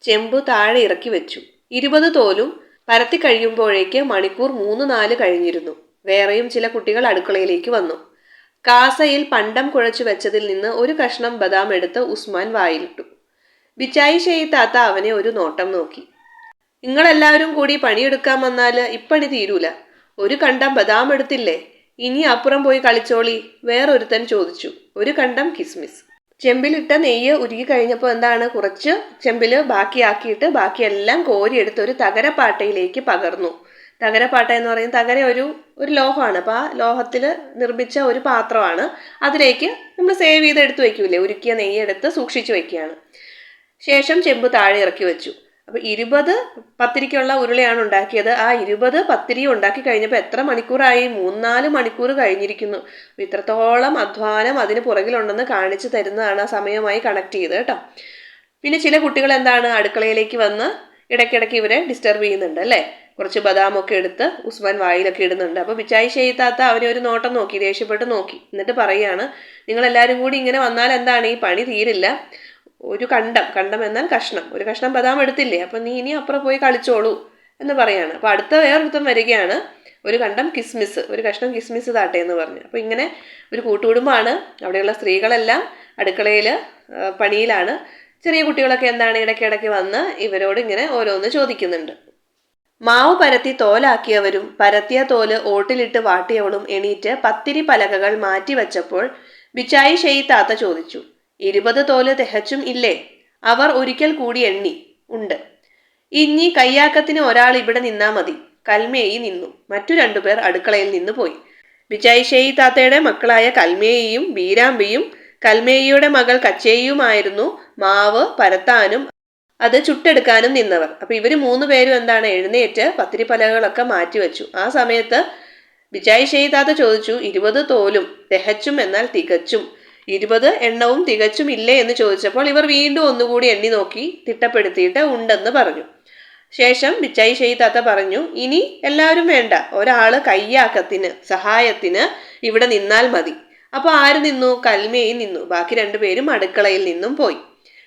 ചെമ്പ് താഴെ ഇറക്കി വെച്ചു. 20 തോലും പരത്തി കഴിയുമ്പോഴേക്ക് മണിക്കൂർ 3-4 കഴിഞ്ഞിരുന്നു. വേറെയും ചില കുട്ടികൾ അടുക്കളയിലേക്ക് വന്നു. കാസയിൽ പണ്ടം കുഴച്ചു വെച്ചതിൽ നിന്ന് ഒരു കഷ്ണം ബദാം എടുത്ത് ഉസ്മാൻ വായിലിട്ടു. ബിച്ചായി ഷെയ്ത്താത്ത അവനെ ഒരു നോട്ടം നോക്കി. നിങ്ങളെല്ലാവരും കൂടി പണിയെടുക്കാൻ വന്നാൽ ഇപ്പണി തീരൂല. ഒരു കണ്ടം ബദാം എടുത്തില്ലേ? ഇനി അപ്പുറം പോയി കളിച്ചോളി, വേറൊരുത്തൻ ചോദിച്ചു. ഒരു കണ്ടം കിസ്മിസ്. ചെമ്പിലിട്ട നെയ്യ് ഉരുകി കഴിഞ്ഞപ്പോൾ എന്താണ്, കുറച്ച് ചെമ്പിൽ ബാക്കിയാക്കിയിട്ട് ബാക്കിയെല്ലാം കോരിയെടുത്ത് ഒരു തകരപ്പാട്ടയിലേക്ക് പകർന്നു. തകരപ്പാട്ട എന്ന് പറയുന്നത് തകര ഒരു ലോഹമാണ്. അപ്പോൾ ആ ലോഹത്തിൽ നിർമ്മിച്ച ഒരു പാത്രമാണ്. അതിലേക്ക് നമ്മൾ സേവ് ചെയ്ത് എടുത്ത് വയ്ക്കൂലേ, ഉരുക്കിയ നെയ്യ് എടുത്ത് സൂക്ഷിച്ചു വയ്ക്കുകയാണ്. ശേഷം ചെമ്പ് താഴെ ഇറക്കി വെച്ചു. അപ്പോൾ 20 പത്തിരിക്കുള്ള ഉരുളയാണ് ഉണ്ടാക്കിയത്. ആ 20 പത്തിരി ഉണ്ടാക്കി കഴിഞ്ഞപ്പോൾ എത്ര മണിക്കൂറായി? 3-4 മണിക്കൂർ കഴിഞ്ഞിരിക്കുന്നു. ഇത്രത്തോളം അധ്വാനം അതിന് പുറകിലുണ്ടെന്ന് കാണിച്ചു തരുന്നതാണ് ആ സമയമായി കണക്ട് ചെയ്ത് കേട്ടോ. പിന്നെ ചില കുട്ടികൾ എന്താണ്, അടുക്കളയിലേക്ക് വന്ന് ഇടയ്ക്കിടയ്ക്ക് ഇവരെ ഡിസ്റ്റർബ് ചെയ്യുന്നുണ്ട് അല്ലേ. കുറച്ച് ബദാമൊക്കെ എടുത്ത് ഉസ്മാൻ വായിലൊക്കെ ഇടുന്നുണ്ട്. അപ്പോൾ ബിച്ചായി ഷെയ്ത്താത്ത അവനെ ഒരു നോട്ടം നോക്കി, ദേഷ്യപ്പെട്ട് നോക്കി. എന്നിട്ട് പറയുകയാണ്, നിങ്ങളെല്ലാവരും കൂടി ഇങ്ങനെ വന്നാൽ എന്താണ്, ഈ പണി തീരില്ല. ഒരു കണ്ടം എന്നാൽ കഷ്ണം, ഒരു കഷ്ണം ബദാം എടുത്തില്ലേ, അപ്പം നീ ഇനി അപ്പുറം പോയി കളിച്ചോളൂ എന്ന് പറയാണ്. അപ്പോൾ അടുത്ത വേറൊരുത്തം വരികയാണ്, ഒരു കണ്ടം കിസ്മിസ്, ഒരു കഷ്ണം കിസ്മിസ് താട്ടെ എന്ന് പറഞ്ഞു. അപ്പോൾ ഇങ്ങനെ ഒരു കൂട്ടുകുടുംബമാണ്. അവിടെയുള്ള സ്ത്രീകളെല്ലാം അടുക്കളയിൽ പണിയിലാണ്. ചെറിയ കുട്ടികളൊക്കെ എന്താണ് ഇടയ്ക്കിടയ്ക്ക് വന്ന് ഇവരോട് ഇങ്ങനെ ഓരോന്ന് ചോദിക്കുന്നുണ്ട്. മാവ് പരത്തി തോലാക്കിയവരും പരത്തിയ തോല് ഓട്ടിലിട്ട് വാട്ടിയവളും എണീറ്റ് പത്തിരി പലകകൾ മാറ്റി വച്ചപ്പോൾ ബിച്ചായി ഷെയ്ത്താത്ത ചോദിച്ചു, 20 തോല് തികച്ചും ഇല്ലേ? അവർ ഒരിക്കൽ കൂടി എണ്ണി. ഉണ്ട്. ഇനി കയ്യാക്കത്തിന് ഒരാൾ ഇവിടെ നിന്നാ മതി. കൽമേയി നിന്നു. മറ്റു 2 പേർ അടുക്കളയിൽ നിന്ന് പോയി. ബിച്ചായി ഷെയ്ത്താത്തയുടെ മക്കളായ കൽമേയിയും ബീരാമ്പിയും കൽമേയിയുടെ മകൾ കച്ചേയുമായിരുന്നു മാവ് പരത്താനും അത് ചുട്ടെടുക്കാനും നിന്നവർ. അപ്പൊ ഇവര് 3 പേരും എന്താണ്, എഴുന്നേറ്റ് പത്തിരി പലകളൊക്കെ മാറ്റിവെച്ചു. ആ സമയത്ത് ബിച്ചായി ഷെയ്ത്താത്ത ചോദിച്ചു, 20 തോലും തികച്ചും എന്നാൽ തികച്ചും, 20 എണ്ണവും തികച്ചും ഇല്ലേ എന്ന് ചോദിച്ചപ്പോൾ ഇവർ വീണ്ടും ഒന്നുകൂടി എണ്ണി നോക്കി തിട്ടപ്പെടുത്തിയിട്ട് ഉണ്ടെന്ന് പറഞ്ഞു. ശേഷം ബിച്ചായി ഷെയ്ത്താത്ത പറഞ്ഞു, ഇനി എല്ലാവരും വേണ്ട, ഒരാള് കയ്യാക്കത്തിന് സഹായത്തിന് ഇവിടെ നിന്നാൽ മതി. അപ്പോൾ ആര് നിന്നു? കൽമേയി നിന്നു. ബാക്കി 2 പേരും അടുക്കളയിൽ നിന്നും പോയി.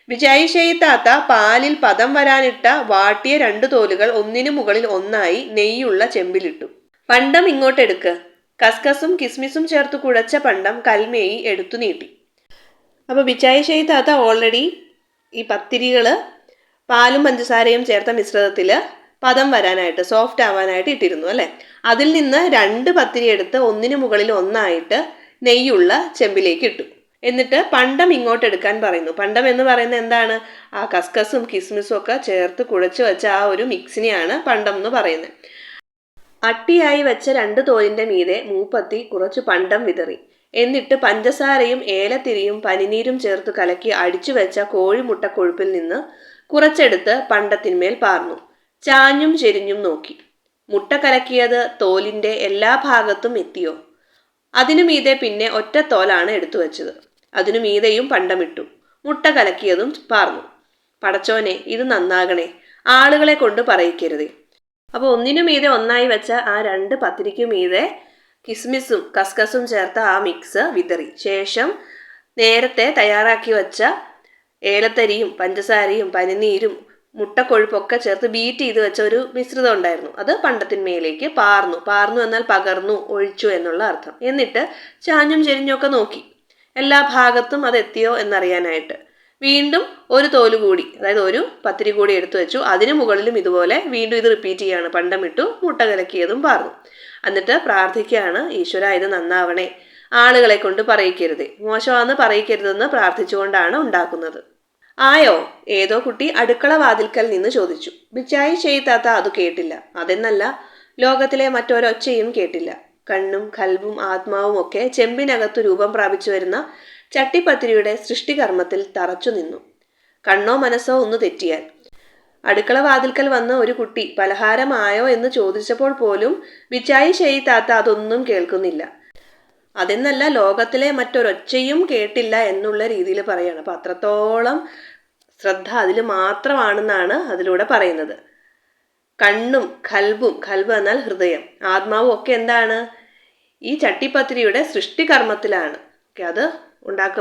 ബിച്ചായി ഷെയ്ത്താത്ത പാലിൽ പദം വരാനിട്ട വാട്ടിയ 2 തോലുകൾ ഒന്നിനു മുകളിൽ ഒന്നായി നെയ്യുള്ള ചെമ്പിലിട്ടു. പണ്ടം ഇങ്ങോട്ടെടുക്ക്. കസ്കസും കിസ്മിസും ചേർത്ത് കുഴച്ച പണ്ടം കൽമേയി എടുത്തു നീട്ടി. അപ്പോൾ ബിച്ചായി ഷെയ്ത്താത്ത ഓൾറെഡി ഈ പത്തിരികൾ പാലും പഞ്ചസാരയും ചേർത്ത മിശ്രിതത്തിൽ പദം വരാനായിട്ട്, സോഫ്റ്റ് ആവാനായിട്ട് ഇട്ടിരുന്നു അല്ലേ. അതിൽ നിന്ന് 2 പത്തിരി എടുത്ത് ഒന്നിനു മുകളിൽ ഒന്നായിട്ട് നെയ്യുള്ള ചെമ്പിലേക്ക് ഇട്ടു. എന്നിട്ട് പണ്ടം ഇങ്ങോട്ടെടുക്കാൻ പറയുന്നു. പണ്ടം എന്ന് പറയുന്നത് എന്താണ്? ആ കസ്കസും കിസ്മിസും ഒക്കെ ചേർത്ത് കുഴച്ച് വെച്ച ആ ഒരു മിക്സിനെയാണ് പണ്ടം എന്ന് പറയുന്നത്. അട്ടിയായി വെച്ച 2 തോലിൻ്റെ മീതെ മൂപ്പത്തി കുറച്ച് പണ്ടം വിതറി. എന്നിട്ട് പഞ്ചസാരയും ഏലത്തിരിയും പനിനീരും ചേർത്ത് കലക്കി അടിച്ചു വെച്ച കോഴിമുട്ട കൊഴുപ്പിൽ നിന്ന് കുറച്ചെടുത്ത് പണ്ടത്തിന്മേൽ പാർന്നു. ചാഞ്ഞും ചെരിഞ്ഞും നോക്കി. മുട്ട കലക്കിയത് തോലിൻ്റെ എല്ലാ ഭാഗത്തും എത്തിയോ? അതിനു മീതെ പിന്നെ ഒറ്റ തോലാണ് എടുത്തു വെച്ചത്. അതിനു മീതെയും പണ്ടമിട്ടു. മുട്ട കലക്കിയതും പാർന്നു. പടച്ചോനെ, ഇത് നന്നാകണേ, ആളുകളെ കൊണ്ട് പറയിക്കരുതേ. അപ്പോൾ ഒന്നിനു മീതെ ഒന്നായി വെച്ച ആ 2 പത്തിരിക്കു മീതെ കിസ്മിസും കസ്കസും ചേർത്ത ആ മിക്സ് വിതറി. ശേഷം നേരത്തെ തയ്യാറാക്കി വെച്ച ഏലത്തരിയും പഞ്ചസാരയും പനിനീരും മുട്ടക്കൊഴുപ്പൊക്കെ ചേർത്ത് ബീറ്റ് ചെയ്ത് വെച്ച ഒരു മിശ്രിതം ഉണ്ടായിരുന്നു. അത് പണ്ടത്തിന്മേലേക്ക് പാർന്നു. പാർന്നു എന്നാൽ പകർന്നു, ഒഴിച്ചു എന്നുള്ള അർത്ഥം. എന്നിട്ട് ചാഞ്ഞും ചെരിഞ്ഞൊക്കെ നോക്കി എല്ലാ ഭാഗത്തും അത് എത്തിയോ എന്നറിയാനായിട്ട്. വീണ്ടും ഒരു തോല് കൂടി, അതായത് ഒരു പത്തിരി കൂടി എടുത്തു വെച്ചു. അതിന് മുകളിലും ഇതുപോലെ വീണ്ടും ഇത് റിപ്പീറ്റ് ചെയ്യാണ്. പണ്ടമിട്ടു, മുട്ട കലക്കിയതും പാർന്നു. എന്നിട്ട് പ്രാർത്ഥിക്കുകയാണ്, ഈശ്വര ഇത് നന്നാവണേ, ആളുകളെ കൊണ്ട് പറയിക്കരുതേ, മോശമാണെന്ന് പറയിക്കരുതെന്ന് പ്രാർത്ഥിച്ചുകൊണ്ടാണ് ഉണ്ടാക്കുന്നത്. ആയോ? ഏതോ കുട്ടി അടുക്കള വാതിൽക്കൽ നിന്ന് ചോദിച്ചു. ബിച്ചായി ചെയ്താത്ത അത് കേട്ടില്ല. അതെന്നല്ല, ലോകത്തിലെ മറ്റൊരൊച്ചയും കേട്ടില്ല. കണ്ണും കൽബും ആത്മാവും ഒക്കെ ചെമ്പിനകത്തു രൂപം പ്രാപിച്ചു വരുന്ന ചട്ടിപ്പത്തിരിയുടെ സൃഷ്ടികർമ്മത്തിൽ തറച്ചു നിന്നു. കണ്ണോ മനസ്സോ ഒന്ന് തെറ്റിയാൽ. അടുക്കള വാതിൽക്കൽ വന്ന ഒരു കുട്ടി പലഹാരമായോ എന്ന് ചോദിച്ചപ്പോൾ പോലും ബിച്ചായി ചെയ്താത്ത അതൊന്നും കേൾക്കുന്നില്ല. അതെന്നല്ല, ലോകത്തിലെ മറ്റൊരൊച്ചയും കേട്ടില്ല എന്നുള്ള രീതിയിൽ പറയാണ്. അപ്പൊ അത്രത്തോളം ശ്രദ്ധ അതിൽ മാത്രമാണെന്നാണ് അതിലൂടെ പറയുന്നത്. കണ്ണും ഖൽബ് എന്നാൽ ഹൃദയം, ആത്മാവും ഒക്കെ എന്താണ്? ഈ ചട്ടിപ്പത്തിരിയുടെ സൃഷ്ടികർമ്മത്തിലാണ്. അത്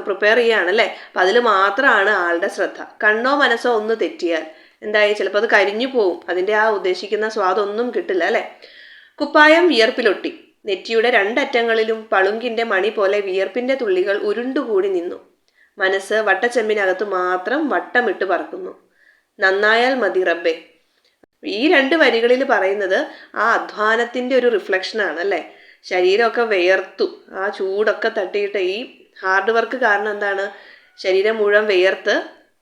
പ്രിപ്പയർ ചെയ്യാണ് അല്ലേ. അപ്പം അതിൽ മാത്രമാണ് ആളുടെ ശ്രദ്ധ. കണ്ണോ മനസ്സോ ഒന്ന് തെറ്റിയാൽ എന്തായി? ചിലപ്പോൾ അത് കരിഞ്ഞു പോവും. അതിൻ്റെ ആ ഉദ്ദേശിക്കുന്ന സ്വാദൊന്നും കിട്ടില്ല അല്ലേ. കുപ്പായം വിയർപ്പിലൊട്ടി. നെറ്റിയുടെ രണ്ടറ്റങ്ങളിലും പളുങ്കിന്റെ മണി പോലെ വിയർപ്പിന്റെ തുള്ളികൾ ഉരുണ്ടുകൂടി നിന്നു. മനസ്സ് വട്ടച്ചെമ്പിനകത്ത് മാത്രം വട്ടമിട്ട് പറക്കുന്നു. നന്നായാൽ മതി റബ്ബേ. ഈ 2 വരികളിൽ പറയുന്നത് ആ അധ്വാനത്തിന്റെ ഒരു റിഫ്ലക്ഷനാണ് അല്ലേ. ശരീരമൊക്കെ വിയർത്തു, ആ ചൂടൊക്കെ തട്ടിയിട്ട് ഈ ഹാർഡ് വർക്ക് കാരണം എന്താണ്, ശരീരം മുഴുവൻ വിയർത്ത്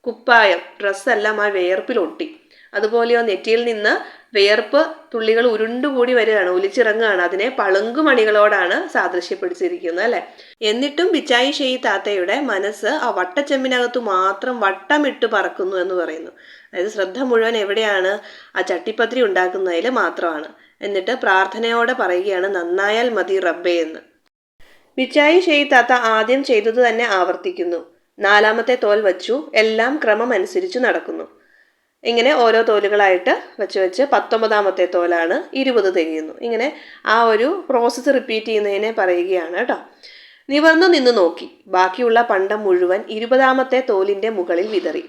കുപ്പായം ഡ്രസ്സെല്ലാം ആ വിയർപ്പിലൊട്ടി. അതുപോലെയോ നെറ്റിയിൽ നിന്ന് വിയർപ്പ് തുള്ളികൾ ഉരുണ്ടുകൂടി വരികയാണ്, ഒലിച്ചിറങ്ങുകയാണ്. അതിനെ പളുങ്കുമണികളോടാണ് സാദൃശ്യപ്പെടുത്തിയിരിക്കുന്നത് അല്ലെ. എന്നിട്ടും ബിച്ചായി ഷെയ് താത്തയുടെ മനസ്സ് ആ വട്ടച്ചെമ്പിനകത്തു മാത്രം വട്ടമിട്ട് പറക്കുന്നു എന്ന് പറയുന്നു. അതായത് ശ്രദ്ധ മുഴുവൻ എവിടെയാണ്? ആ ചട്ടിപ്പത്തിരി ഉണ്ടാക്കുന്നതിൽ മാത്രമാണ്. എന്നിട്ട് പ്രാർത്ഥനയോടെ പറയുകയാണ്, നന്നായാൽ മതി റബ്ബേ എന്ന്. ബിച്ചായി ഷെയ് താത്ത ആദ്യം ചെയ്തത് തന്നെ ആവർത്തിക്കുന്നു. 4ാമത്തെ തോൽ വച്ചു. എല്ലാം ക്രമമനുസരിച്ച് നടക്കുന്നു. ഇങ്ങനെ ഓരോ തോലുകളായിട്ട് വെച്ച് 19ാമത്തെ തോലാണ് 20 തികയുന്നു. ഇങ്ങനെ ആ ഒരു പ്രോസസ്സ് റിപ്പീറ്റ് ചെയ്യുന്നതിനെ പറയുകയാണ് കേട്ടോ. നിവർന്നു നിന്ന് നോക്കി. ബാക്കിയുള്ള പണ്ടം മുഴുവൻ 20ാമത്തെ തോലിന്റെ മുകളിൽ വിതറി.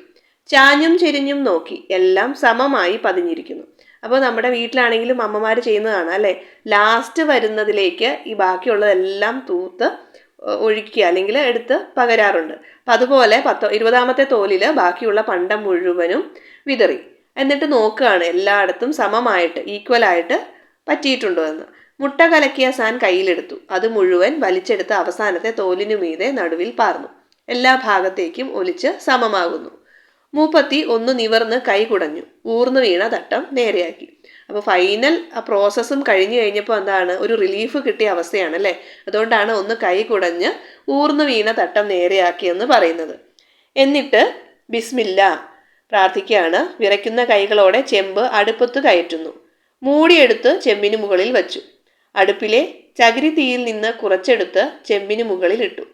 ചാഞ്ഞും ചെരിഞ്ഞും നോക്കി. എല്ലാം സമമായി പതിഞ്ഞിരിക്കുന്നു. അപ്പോൾ നമ്മുടെ വീട്ടിലാണെങ്കിലും അമ്മമാർ ചെയ്യുന്നതാണ് അല്ലേ. ലാസ്റ്റ് വരുന്നതിലേക്ക് ഈ ബാക്കിയുള്ളതെല്ലാം തൂത്ത് ഒഴിക്കുക അല്ലെങ്കിൽ എടുത്ത് പകരാറുണ്ട്. അപ്പം അതുപോലെ 20ാമത്തെ തോലിൽ ബാക്കിയുള്ള പണ്ടം മുഴുവനും വിതറി. എന്നിട്ട് നോക്കുകയാണ് എല്ലായിടത്തും സമമായിട്ട് ഈക്വലായിട്ട് പറ്റിയിട്ടുണ്ടോ എന്ന്. മുട്ട കലക്കിയ സാൻ കയ്യിലെടുത്തു. അത് മുഴുവൻ വലിച്ചെടുത്ത് അവസാനത്തെ തോലിനു മീതെ നടുവിൽ പാർന്നു. എല്ലാ ഭാഗത്തേക്കും ഒലിച്ച് സമമാകുന്നു. മൂപ്പത്തി ഒന്ന് നിവർന്ന് കൈ കുടഞ്ഞു. ഊർന്നു വീണ തട്ടം നേരെയാക്കി. അപ്പോൾ ഫൈനൽ ആ പ്രോസസ്സും കഴിഞ്ഞു കഴിഞ്ഞപ്പോൾ എന്താണ്, ഒരു റിലീഫ് കിട്ടിയ അവസ്ഥയാണ് അല്ലേ. അതുകൊണ്ടാണ് ഒന്ന് കൈ കുടഞ്ഞ് ഊർന്നു വീണ തട്ടം നേരെയാക്കി എന്ന് പറയുന്നത്. എന്നിട്ട് ബിസ്മില്ല പ്രാർത്ഥിക്കുകയാണ്. വിറയ്ക്കുന്ന കൈകളോടെ ചെമ്പ് അടുപ്പത്ത് കയറ്റുന്നു. മൂടിയെടുത്ത് ചെമ്പിന് മുകളിൽ വച്ചു. അടുപ്പിലെ ചകിരി തീയിൽ നിന്ന് കുറച്ചെടുത്ത് ചെമ്പിന് മുകളിൽ ഇട്ടു.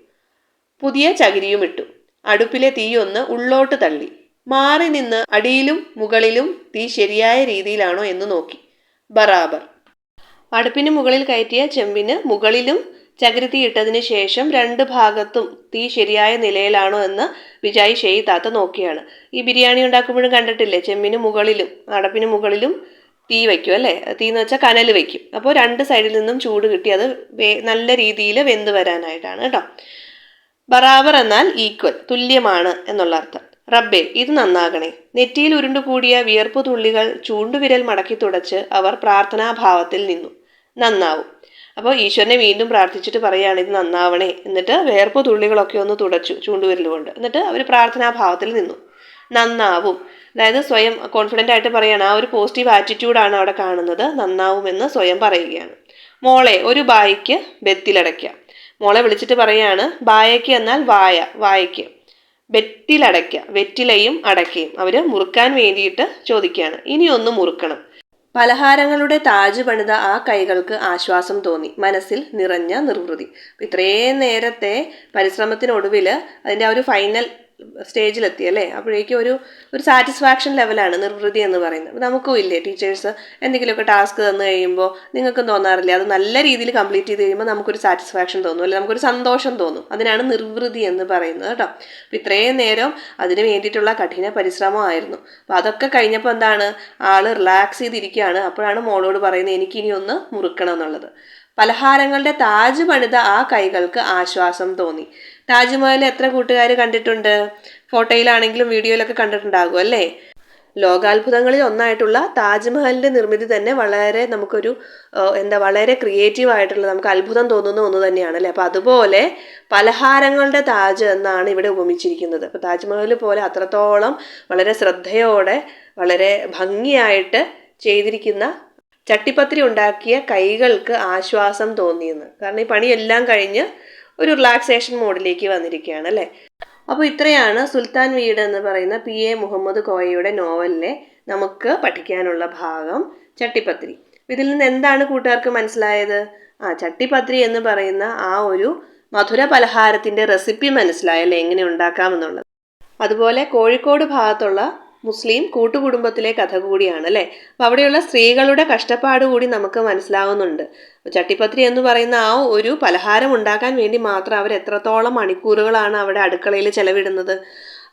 പുതിയ ചകിരിയും ഇട്ടു. അടുപ്പിലെ തീ ഒന്ന് ഉള്ളോട്ട് തള്ളി. മാറി നിന്ന് അടിയിലും മുകളിലും തീ ശരിയായ രീതിയിലാണോ എന്ന് നോക്കി. ബറാബർ. അടുപ്പിന് മുകളിൽ കയറ്റിയ ചെമ്പിന് മുകളിലും ചകിരി തീ ഇട്ടതിന് ശേഷം 2 ഭാഗത്തും തീ ശരിയായ നിലയിലാണോ എന്ന് ബിച്ചായി ഷെയ് താത്ത നോക്കിയാണ്. ഈ ബിരിയാണി ഉണ്ടാക്കുമ്പോഴും കണ്ടിട്ടില്ലേ, ചെമ്പിന് മുകളിലും അടപ്പിന് മുകളിലും തീ വയ്ക്കും അല്ലേ. തീ എന്ന് വെച്ചാൽ കനൽ വയ്ക്കും. അപ്പോൾ 2 സൈഡിൽ നിന്നും ചൂട് കിട്ടി അത് നല്ല രീതിയിൽ വെന്ത് വരാനായിട്ടാണ് കേട്ടോ. ബറാബർ എന്നാൽ ഈക്വൽ, തുല്യമാണ് എന്നുള്ള അർത്ഥം. റബ്ബേ, ഇത് നന്നാകണേ. നെറ്റിയിൽ ഉരുണ്ടുകൂടിയ വിയർപ്പു തുള്ളികൾ ചൂണ്ടുവിരൽ മടക്കി തുടച്ച് അവർ പ്രാർത്ഥനാഭാവത്തിൽ നിന്നു. നന്നാവും. അപ്പോൾ ഈശ്വരനെ വീണ്ടും പ്രാർത്ഥിച്ചിട്ട് പറയുകയാണ്, ഇത് നന്നാവണേ. എന്നിട്ട് വിയർപ്പു തുള്ളികളൊക്കെ ഒന്ന് തുടച്ചു ചൂണ്ടുവിരൽ കൊണ്ട്. എന്നിട്ട് അവർ പ്രാർത്ഥനാഭാവത്തിൽ നിന്നു. നന്നാവും, അതായത് സ്വയം കോൺഫിഡൻ്റ് ആയിട്ട് പറയുകയാണ്. ആ ഒരു പോസിറ്റീവ് ആറ്റിറ്റ്യൂഡാണ് അവിടെ കാണുന്നത്. നന്നാവുമെന്ന് സ്വയം പറയുകയാണ്. മോളെ, ഒരു ബായിക്ക് ബെത്തിലടയ്ക്കാം. മോളെ വിളിച്ചിട്ട് പറയാണ്. ബായയ്ക്ക് എന്നാൽ വായയ്ക്ക്. വെറ്റിലടയ്ക്ക, വെറ്റിലയും അടയ്ക്കയും അവർ മുറുക്കാൻ വേണ്ടിയിട്ട് ചോദിക്കുകയാണ്. ഇനിയൊന്ന് മുറുക്കണം. പലഹാരങ്ങളുടെ താജ് പണിത ആ കൈകൾക്ക് ആശ്വാസം തോന്നി. മനസ്സിൽ നിറഞ്ഞ നിർവൃതി. ഇത്രയും നേരത്തെ പരിശ്രമത്തിനൊടുവിൽ അതിൻ്റെ ആ ഒരു ഫൈനൽ സ്റ്റേജിലെത്തി അല്ലേ. അപ്പോഴേക്കും ഒരു സാറ്റിസ്ഫാക്ഷൻ ലെവലാണ് നിർവൃതി എന്ന് പറയുന്നത്. നമുക്കും ഇല്ലേ ടീച്ചേഴ്സ് എന്തെങ്കിലുമൊക്കെ ടാസ്ക് തന്നു കഴിയുമ്പോൾ നിങ്ങൾക്കും തോന്നാറില്ലേ, അത് നല്ല രീതിയിൽ കംപ്ലീറ്റ് ചെയ്ത് കഴിയുമ്പോൾ നമുക്കൊരു സാറ്റിസ്ഫാക്ഷൻ തോന്നും അല്ലെ, നമുക്കൊരു സന്തോഷം തോന്നും. അതിനാണ് നിർവൃതി എന്ന് പറയുന്നത് കേട്ടോ. അപ്പം ഇത്രയും നേരം അതിന് വേണ്ടിയിട്ടുള്ള കഠിന പരിശ്രമമായിരുന്നു. അപ്പം അതൊക്കെ കഴിഞ്ഞപ്പോൾ എന്താണ്, ആള് റിലാക്സ് ചെയ്തിരിക്കുകയാണ്. അപ്പോഴാണ് മോളോട് പറയുന്നത് എനിക്കിനി ഒന്ന് മുറുക്കണം എന്നുള്ളത്. പലഹാരങ്ങളുടെ താജ് പണിത ആ കൈകൾക്ക് ആശ്വാസം തോന്നി. താജ്മഹൽ എത്ര കൂട്ടുകാർ കണ്ടിട്ടുണ്ട്? ഫോട്ടോയിലാണെങ്കിലും വീഡിയോയിലൊക്കെ കണ്ടിട്ടുണ്ടാകും അല്ലേ. ലോകാത്ഭുതങ്ങളിൽ ഒന്നായിട്ടുള്ള താജ്മഹലിൻ്റെ നിർമ്മിതി തന്നെ വളരെ നമുക്കൊരു വളരെ ക്രിയേറ്റീവ് ആയിട്ടുള്ള നമുക്ക് അത്ഭുതം തോന്നുന്ന ഒന്ന് തന്നെയാണ് അല്ലേ. അപ്പോൾ അതുപോലെ പലഹാരങ്ങളുടെ താജ് എന്നാണ് ഇവിടെ ഉപമിച്ചിരിക്കുന്നത്. അപ്പോൾ താജ്മഹൽ പോലെ അത്രത്തോളം വളരെ ശ്രദ്ധയോടെ വളരെ ഭംഗിയായിട്ട് ചെയ്തിരിക്കുന്ന ചട്ടിപ്പത്തിരി ഉണ്ടാക്കിയ കൈകൾക്ക് ആശ്വാസം തോന്നിയെന്ന്. കാരണം ഈ പണിയെല്ലാം കഴിഞ്ഞ് ഒരു റിലാക്സേഷൻ മോഡിലേക്ക് വന്നിരിക്കുകയാണ് അല്ലേ. അപ്പോൾ ഇത്രയാണ് സുൽത്താൻ വീട് എന്ന് പറയുന്ന PA മുഹമ്മദ് കോയയുടെ നോവലിലെ നമുക്ക് പഠിക്കാനുള്ള ഭാഗം ചട്ടിപ്പത്തിരി. ഇതിൽ നിന്ന് എന്താണ് കൂട്ടുകാർക്ക് മനസ്സിലായത്? ചട്ടിപ്പത്തിരി എന്ന് പറയുന്ന ആ ഒരു മധുര പലഹാരത്തിൻ്റെ റെസിപ്പി മനസ്സിലായല്ലേ, എങ്ങനെ ഉണ്ടാക്കാമെന്നുള്ളത്. അതുപോലെ കോഴിക്കോട് ഭാഗത്തുള്ള മുസ്ലിം കൂട്ടുകുടുംബത്തിലെ കഥ കൂടിയാണ് അല്ലേ. അപ്പോൾ അവിടെയുള്ള സ്ത്രീകളുടെ കഷ്ടപ്പാട് കൂടി നമുക്ക് മനസ്സിലാവുന്നുണ്ട്. ചട്ടിപ്പത്തിരി എന്ന് പറയുന്ന ആ ഒരു പലഹാരം ഉണ്ടാക്കാൻ വേണ്ടി മാത്രം അവർ എത്രത്തോളം മണിക്കൂറുകളാണ് അവിടെ അടുക്കളയിൽ ചെലവിടുന്നത്.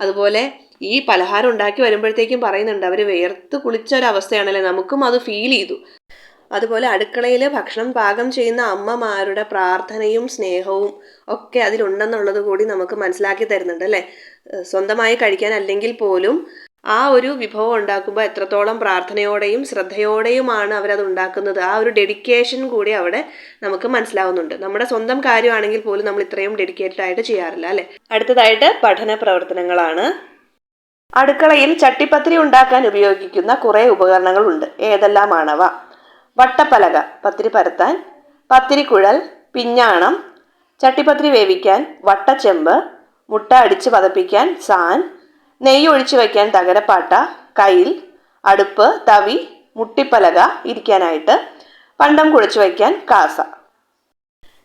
അതുപോലെ ഈ പലഹാരം ഉണ്ടാക്കി വരുമ്പോഴത്തേക്കും പറയുന്നുണ്ട് അവർ വിയർത്ത് കുളിച്ച ഒരവസ്ഥയാണല്ലേ, നമുക്കും അത് ഫീൽ ചെയ്തു. അതുപോലെ അടുക്കളയിൽ ഭക്ഷണം പാകം ചെയ്യുന്ന അമ്മമാരുടെ പ്രാർത്ഥനയും സ്നേഹവും ഒക്കെ അതിലുണ്ടെന്നുള്ളത് കൂടി നമുക്ക് മനസ്സിലാക്കി തരുന്നുണ്ട് അല്ലേ. സ്വന്തമായി കഴിക്കാൻ അല്ലെങ്കിൽ പോലും ആ ഒരു വിഭവം ഉണ്ടാക്കുമ്പോൾ എത്രത്തോളം പ്രാർത്ഥനയോടെയും ശ്രദ്ധയോടെയുമാണ് അവരത് ഉണ്ടാക്കുന്നത്. ആ ഒരു ഡെഡിക്കേഷൻ കൂടി അവിടെ നമുക്ക് മനസ്സിലാവുന്നുണ്ട്. നമ്മുടെ സ്വന്തം കാര്യമാണെങ്കിൽ പോലും നമ്മൾ ഇത്രയും ഡെഡിക്കേറ്റഡ് ആയിട്ട് ചെയ്യാറില്ല അല്ലേ. അടുത്തതായിട്ട് പഠന പ്രവർത്തനങ്ങളാണ്. അടുക്കളയിൽ ചട്ടിപ്പത്തിരി ഉണ്ടാക്കാൻ ഉപയോഗിക്കുന്ന കുറേ ഉപകരണങ്ങളുണ്ട്. ഏതെല്ലാമാണവ? വട്ടപ്പലക പത്തിരി പരത്താൻ, പത്തിരിക്കുഴൽ, പിഞ്ഞാണം, ചട്ടിപ്പത്തിരി വേവിക്കാൻ വട്ടച്ചെമ്പ്, മുട്ട അടിച്ച് പതപ്പിക്കാൻ സാൻ, നെയ്യ് ഒഴിച്ചു വയ്ക്കാൻ തകരപ്പാട്ട, കയിൽ, അടുപ്പ്, തവി, മുട്ടിപ്പലക ഇരിക്കാനായിട്ട്, പണ്ടം കുഴച്ചു വയ്ക്കാൻ കാസ.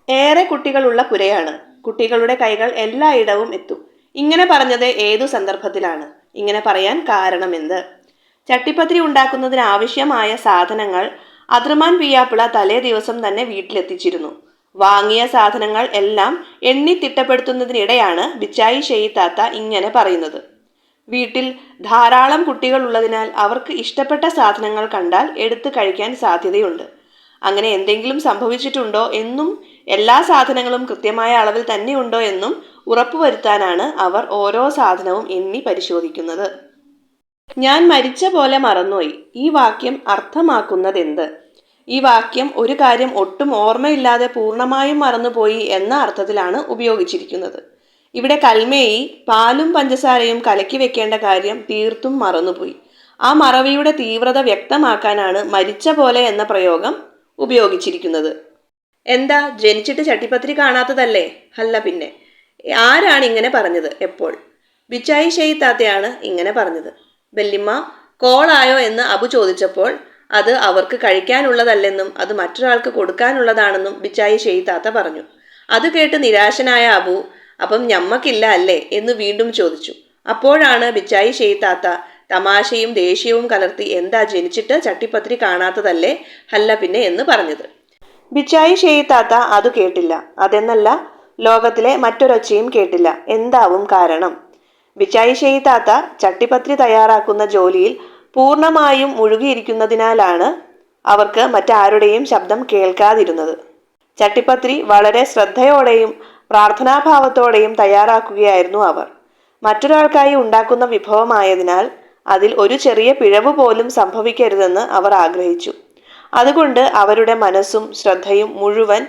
ഏറെ കുട്ടികളുള്ള പുരയാണ്. കുട്ടികളുടെ കൈകൾ എല്ലായിടവും എത്തും. ഇങ്ങനെ പറഞ്ഞത് ഏതു സന്ദർഭത്തിലാണ്? ഇങ്ങനെ പറയാൻ കാരണമെന്ത്? ചട്ടിപ്പത്തിരി ഉണ്ടാക്കുന്നതിന് ആവശ്യമായ സാധനങ്ങൾ അദ്രമാൻ പിയാപ്പിള തലേ ദിവസം തന്നെ വീട്ടിലെത്തിച്ചിരുന്നു. വാങ്ങിയ സാധനങ്ങൾ എല്ലാം എണ്ണി തിട്ടപ്പെടുത്തുന്നതിനിടെയാണ് ബിച്ചായി ഷെയ്ത്താത്ത ഇങ്ങനെ പറയുന്നത്. വീട്ടിൽ ധാരാളം കുട്ടികൾ ഉള്ളതിനാൽ അവർക്ക് ഇഷ്ടപ്പെട്ട സാധനങ്ങൾ കണ്ടാൽ എടുത്തു കഴിക്കാൻ സാധ്യതയുണ്ട്. അങ്ങനെ എന്തെങ്കിലും സംഭവിച്ചിട്ടുണ്ടോ എന്നും എല്ലാ സാധനങ്ങളും കൃത്യമായ അളവിൽ തന്നെ ഉണ്ടോ എന്നും ഉറപ്പുവരുത്താനാണ് അവർ ഓരോ സാധനവും എണ്ണി പരിശോധിക്കുന്നത്. ഞാൻ മരിച്ച പോലെ മറന്നുപോയി. ഈ വാക്യം അർത്ഥമാക്കുന്നതെന്ത്? ഈ വാക്യം ഒരു കാര്യം ഒട്ടും ഓർമ്മയില്ലാതെ പൂർണ്ണമായും മറന്നുപോയി എന്ന അർത്ഥത്തിലാണ് ഉപയോഗിച്ചിരിക്കുന്നത്. ഇവിടെ കൽമേയി പാലും പഞ്ചസാരയും കലക്കി വെക്കേണ്ട കാര്യം തീർത്തും മറന്നുപോയി. ആ മറവിയുടെ തീവ്രത വ്യക്തമാക്കാനാണ് മരിച്ച പോലെ എന്ന പ്രയോഗം ഉപയോഗിച്ചിരിക്കുന്നത്. എന്താ, ജനിച്ചിട്ട് ചട്ടിപ്പത്തിരി കാണാത്തതല്ലേ? അല്ല പിന്നെ. ആരാണ് ഇങ്ങനെ പറഞ്ഞത്? എപ്പോൾ? ബിച്ചായി ഷെയ്ത്താത്തയാണ് ഇങ്ങനെ പറഞ്ഞത്. ബെല്ലിമ്മ കോളായോ എന്ന് അബു ചോദിച്ചപ്പോൾ അത് അവർക്ക് കഴിക്കാനുള്ളതല്ലെന്നും അത് മറ്റൊരാൾക്ക് കൊടുക്കാനുള്ളതാണെന്നും ബിച്ചായി ഷെയ്ത്താത്ത പറഞ്ഞു. അത് കേട്ട് നിരാശനായ അബു അപ്പം ഞമ്മക്കില്ല അല്ലേ എന്ന് വീണ്ടും ചോദിച്ചു. അപ്പോഴാണ് ബിച്ചായി ഷെയ്ത്താത്ത തമാശയും ദേഷ്യവും കലർത്തി എന്താ ജനിച്ചിട്ട് ചട്ടിപ്പത്തിരി കാണാത്തതല്ലേ അല്ല പിന്നെ എന്ന് പറഞ്ഞത്. ബിച്ചായി ഷെയ്ത്താത്ത അത് കേട്ടില്ല. അതെന്നല്ല, ലോകത്തിലെ മറ്റൊരൊച്ചയും കേട്ടില്ല. എന്താവും കാരണം? ബിച്ചായി ഷെയ്ത്താത്ത ചട്ടിപ്പത്തിരി തയ്യാറാക്കുന്ന ജോലിയിൽ പൂർണ്ണമായും മുഴുകിയിരിക്കുന്നതിനാലാണ് അവർക്ക് മറ്റാരുടെയും ശബ്ദം കേൾക്കാതിരുന്നത്. ചട്ടിപ്പത്തിരി വളരെ ശ്രദ്ധയോടെയും പ്രാർത്ഥനാഭാവത്തോടെയും തയ്യാറാക്കുകയായിരുന്നു അവർ. മറ്റൊരാൾക്കായി ഉണ്ടാക്കുന്ന വിഭവമായതിനാൽ അതിൽ ഒരു ചെറിയ പിഴവ് പോലും സംഭവിക്കരുതെന്ന് അവർ ആഗ്രഹിച്ചു. അതുകൊണ്ട് അവരുടെ മനസ്സും ശ്രദ്ധയും മുഴുവൻ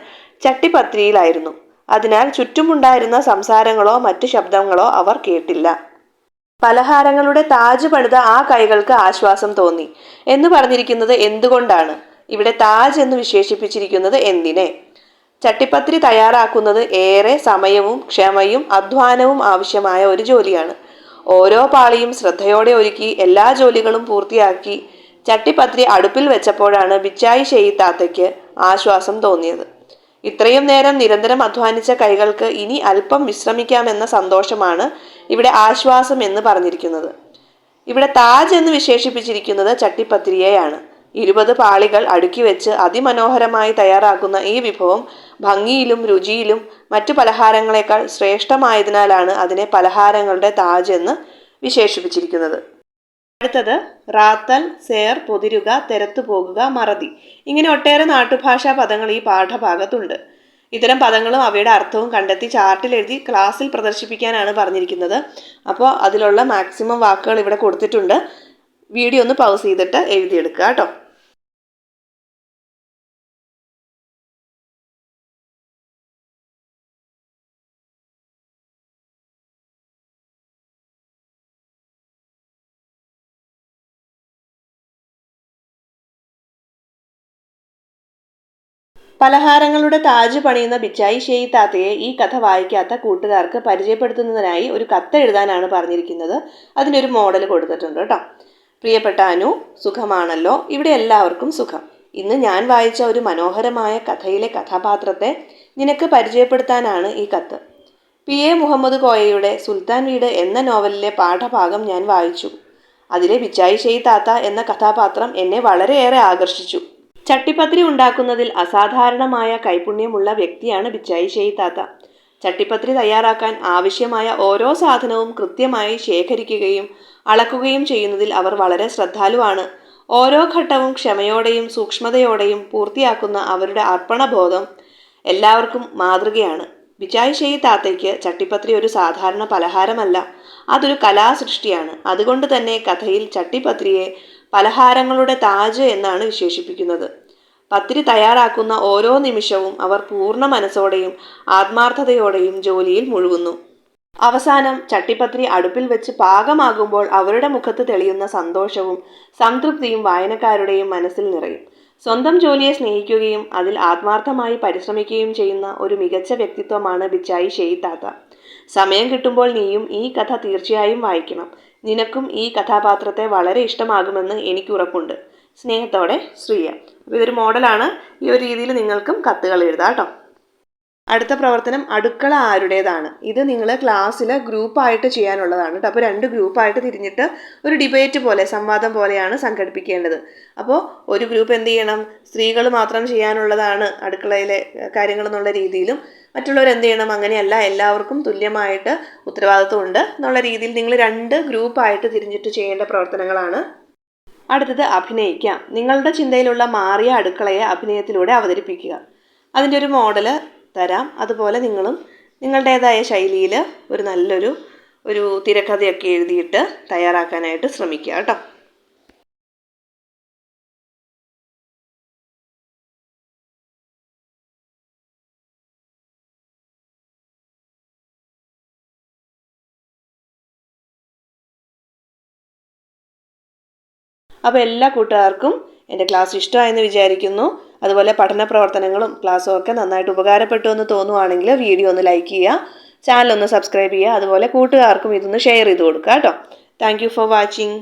ചട്ടിപ്പത്തിരിയിലായിരുന്നു. അതിനാൽ ചുറ്റുമുണ്ടായിരുന്ന സംസാരങ്ങളോ മറ്റു ശബ്ദങ്ങളോ അവർ കേട്ടില്ല. പലഹാരങ്ങളുടെ താജ് പണിത ആ കൈകൾക്ക് ആശ്വാസം തോന്നി എന്ന് പറഞ്ഞിരിക്കുന്നത് എന്തുകൊണ്ടാണ്? ഇവിടെ താജ് എന്ന് വിശേഷിപ്പിച്ചിരിക്കുന്നത് എന്തിനെ? ചട്ടിപ്പത്തിരി തയ്യാറാക്കുന്നത് ഏറെ സമയവും ക്ഷമയും അധ്വാനവും ആവശ്യമായ ഒരു ജോലിയാണ്. ഓരോ പാളിയും ശ്രദ്ധയോടെ ഒരുക്കി എല്ലാ ജോലികളും പൂർത്തിയാക്കി ചട്ടിപ്പത്തിരി അടുപ്പിൽ വെച്ചപ്പോഴാണ് ബിച്ചായി ഷെയ്ത്താത്തയ്ക്ക് ആശ്വാസം തോന്നിയത്. ഇത്രയും നേരം നിരന്തരം അധ്വാനിച്ച കൈകൾക്ക് ഇനി അല്പം വിശ്രമിക്കാമെന്ന സന്തോഷമാണ് ഇവിടെ ആശ്വാസം എന്ന് പറഞ്ഞിരിക്കുന്നത്. ഇവിടെ താജ് എന്ന് വിശേഷിപ്പിച്ചിരിക്കുന്നത് ചട്ടിപ്പത്തിരിയെയാണ്. 20 പാളികൾ അടുക്കി വെച്ച് അതിമനോഹരമായി തയ്യാറാക്കുന്ന ഈ വിഭവം ഭംഗിയിലും രുചിയിലും മറ്റു പലഹാരങ്ങളെക്കാൾ ശ്രേഷ്ഠമായതിനാലാണ് അതിനെ പലഹാരങ്ങളുടെ താജ് എന്ന് വിശേഷിപ്പിച്ചിരിക്കുന്നത്. അടുത്തത് റാത്തൽ, സേർ, പൊതിരുക, തെരത്തു പോകുക, മറതി. ഇങ്ങനെ ഒട്ടേറെ നാട്ടുഭാഷാ പദങ്ങൾ ഈ പാഠഭാഗത്തുണ്ട്. ഇത്തരം പദങ്ങളും അവയുടെ അർത്ഥവും കണ്ടെത്തി ചാർട്ടിൽ എഴുതി ക്ലാസ്സിൽ പ്രദർശിപ്പിക്കാനാണ് പറഞ്ഞിരിക്കുന്നത്. അപ്പോൾ അതിലുള്ള മാക്സിമം വാക്കുകൾ ഇവിടെ കൊടുത്തിട്ടുണ്ട്. വീഡിയോ ഒന്ന് പൗസ് ചെയ്തിട്ട് എഴുതിയെടുക്കുക കേട്ടോ. പലഹാരങ്ങളുടെ താജ് പണിയുന്ന ബിച്ചായി ഷെയ് താത്തയെ ഈ കഥ വായിക്കാത്ത കൂട്ടുകാർക്ക് പരിചയപ്പെടുത്തുന്നതിനായി ഒരു കത്ത് എഴുതാനാണ് പറഞ്ഞിരിക്കുന്നത്. അതിനൊരു മോഡൽ കൊടുത്തിട്ടുണ്ട് കേട്ടോ. പ്രിയപ്പെട്ട അനു, സുഖമാണല്ലോ? ഇവിടെ എല്ലാവർക്കും സുഖം. ഇന്ന് ഞാൻ വായിച്ച ഒരു മനോഹരമായ കഥയിലെ കഥാപാത്രത്തെ നിനക്ക് പരിചയപ്പെടുത്താനാണ് ഈ കത്ത്. PA മുഹമ്മദ് കോയയുടെ സുൽത്താൻ വീട് എന്ന നോവലിലെ പാഠഭാഗം ഞാൻ വായിച്ചു. അതിലെ ബിച്ചായി ഷെയ് താത്ത എന്ന കഥാപാത്രം എന്നെ വളരെയേറെ ആകർഷിച്ചു. ചട്ടിപ്പത്തിരി ഉണ്ടാക്കുന്നതിൽ അസാധാരണമായ കൈപുണ്യമുള്ള വ്യക്തിയാണ് ബിച്ചായി ഷെയ് താത്ത. ചട്ടിപ്പത്തിരി തയ്യാറാക്കാൻ ആവശ്യമായ ഓരോ സാധനവും കൃത്യമായി ശേഖരിക്കുകയും അളക്കുകയും ചെയ്യുന്നതിൽ അവർ വളരെ ശ്രദ്ധാലുവാണ്. ഓരോ ഘട്ടവും ക്ഷമയോടെയും സൂക്ഷ്മതയോടെയും പൂർത്തിയാക്കുന്ന അവരുടെ അർപ്പണബോധം എല്ലാവർക്കും മാതൃകയാണ്. ബിച്ചായി ഷെയ് താത്തയ്ക്ക് ചട്ടിപ്പത്തിരി ഒരു സാധാരണ പലഹാരമല്ല, അതൊരു കലാസൃഷ്ടിയാണ്. അതുകൊണ്ട് തന്നെ കഥയിൽ ചട്ടിപ്പത്തിരിയെ പലഹാരങ്ങളുടെ താജ് എന്നാണ് വിശേഷിപ്പിക്കുന്നത്. പത്തിരി തയ്യാറാക്കുന്ന ഓരോ നിമിഷവും അവർ പൂർണ്ണ മനസ്സോടെയും ആത്മാർത്ഥതയോടെയും ജോലിയിൽ മുഴുകുന്നു. അവസാനം ചട്ടിപ്പത്തിരി അടുപ്പിൽ വെച്ച് പാകമാകുമ്പോൾ അവരുടെ മുഖത്ത് തെളിയുന്ന സന്തോഷവും സംതൃപ്തിയും വായനക്കാരുടെയും മനസ്സിൽ നിറയും. സ്വന്തം ജോലിയെ സ്നേഹിക്കുകയും അതിൽ ആത്മാർത്ഥമായി പരിശ്രമിക്കുകയും ചെയ്യുന്ന ഒരു മികച്ച വ്യക്തിത്വമാണ് ബിച്ചായി ഷെയ് താത്ത. സമയം കിട്ടുമ്പോൾ നീയും ഈ കഥ തീർച്ചയായും വായിക്കണം. നിനക്കും ഈ കഥാപാത്രത്തെ വളരെ ഇഷ്ടമാകുമെന്ന് എനിക്ക് ഉറപ്പുണ്ട്. സ്നേഹത്തോടെ, ശ്രീയ. അപ്പോൾ ഇതൊരു മോഡലാണ്. ഈ ഒരു രീതിയിൽ നിങ്ങൾക്കും കത്തുകൾ എഴുതാം കേട്ടോ. അടുത്ത പ്രവർത്തനം അടുക്കള ആരുടേതാണ്. ഇത് നിങ്ങൾ ക്ലാസ്സിൽ ഗ്രൂപ്പായിട്ട് ചെയ്യാനുള്ളതാണ് കേട്ടോ. അപ്പോൾ 2 ഗ്രൂപ്പായിട്ട് തിരിഞ്ഞിട്ട് ഒരു ഡിബേറ്റ് പോലെ, സംവാദം പോലെയാണ് സംഘടിപ്പിക്കേണ്ടത്. അപ്പോൾ ഒരു ഗ്രൂപ്പ് എന്ത് ചെയ്യണം, സ്ത്രീകൾ മാത്രം ചെയ്യാനുള്ളതാണ് അടുക്കളയിലെ കാര്യങ്ങൾ എന്നുള്ള രീതിയിലും, മറ്റുള്ളവർ എന്ത് ചെയ്യണം, അങ്ങനെയല്ല, എല്ലാവർക്കും തുല്യമായിട്ട് ഉത്തരവാദിത്വമുണ്ട് എന്നുള്ള രീതിയിൽ നിങ്ങൾ 2 ഗ്രൂപ്പായിട്ട് തിരിഞ്ഞിട്ട് ചെയ്യേണ്ട പ്രവർത്തനങ്ങളാണ്. അടുത്തത് അഭിനയിക്കാം. നിങ്ങളുടെ ചിന്തയിലുള്ള മാറിയ അടുക്കളയെ അഭിനയത്തിലൂടെ അവതരിപ്പിക്കുക. അതിൻ്റെ ഒരു മോഡൽ തരാം. അതുപോലെ നിങ്ങളും നിങ്ങളുടേതായ ശൈലിയിൽ ഒരു നല്ലൊരു തിരക്കഥയൊക്കെ എഴുതിയിട്ട് തയ്യാറാക്കാനായിട്ട് ശ്രമിക്കുക കേട്ടോ. അപ്പോൾ എല്ലാ കൂട്ടുകാർക്കും എൻ്റെ ക്ലാസ് ഇഷ്ടമായെന്ന് വിചാരിക്കുന്നു. അതുപോലെ പഠന പ്രവർത്തനങ്ങളും ക്ലാസ്സും ഒക്കെ നന്നായിട്ട് ഉപകാരപ്പെട്ടു എന്ന് തോന്നുവാണെങ്കിൽ വീഡിയോ ഒന്ന് ലൈക്ക് ചെയ്യുക, ചാനൽ ഒന്ന് സബ്സ്ക്രൈബ് ചെയ്യുക. അതുപോലെ കൂട്ടുകാർക്കും ഇതൊന്ന് ഷെയർ ചെയ്ത് കൊടുക്കുക കേട്ടോ. Thank you for watching.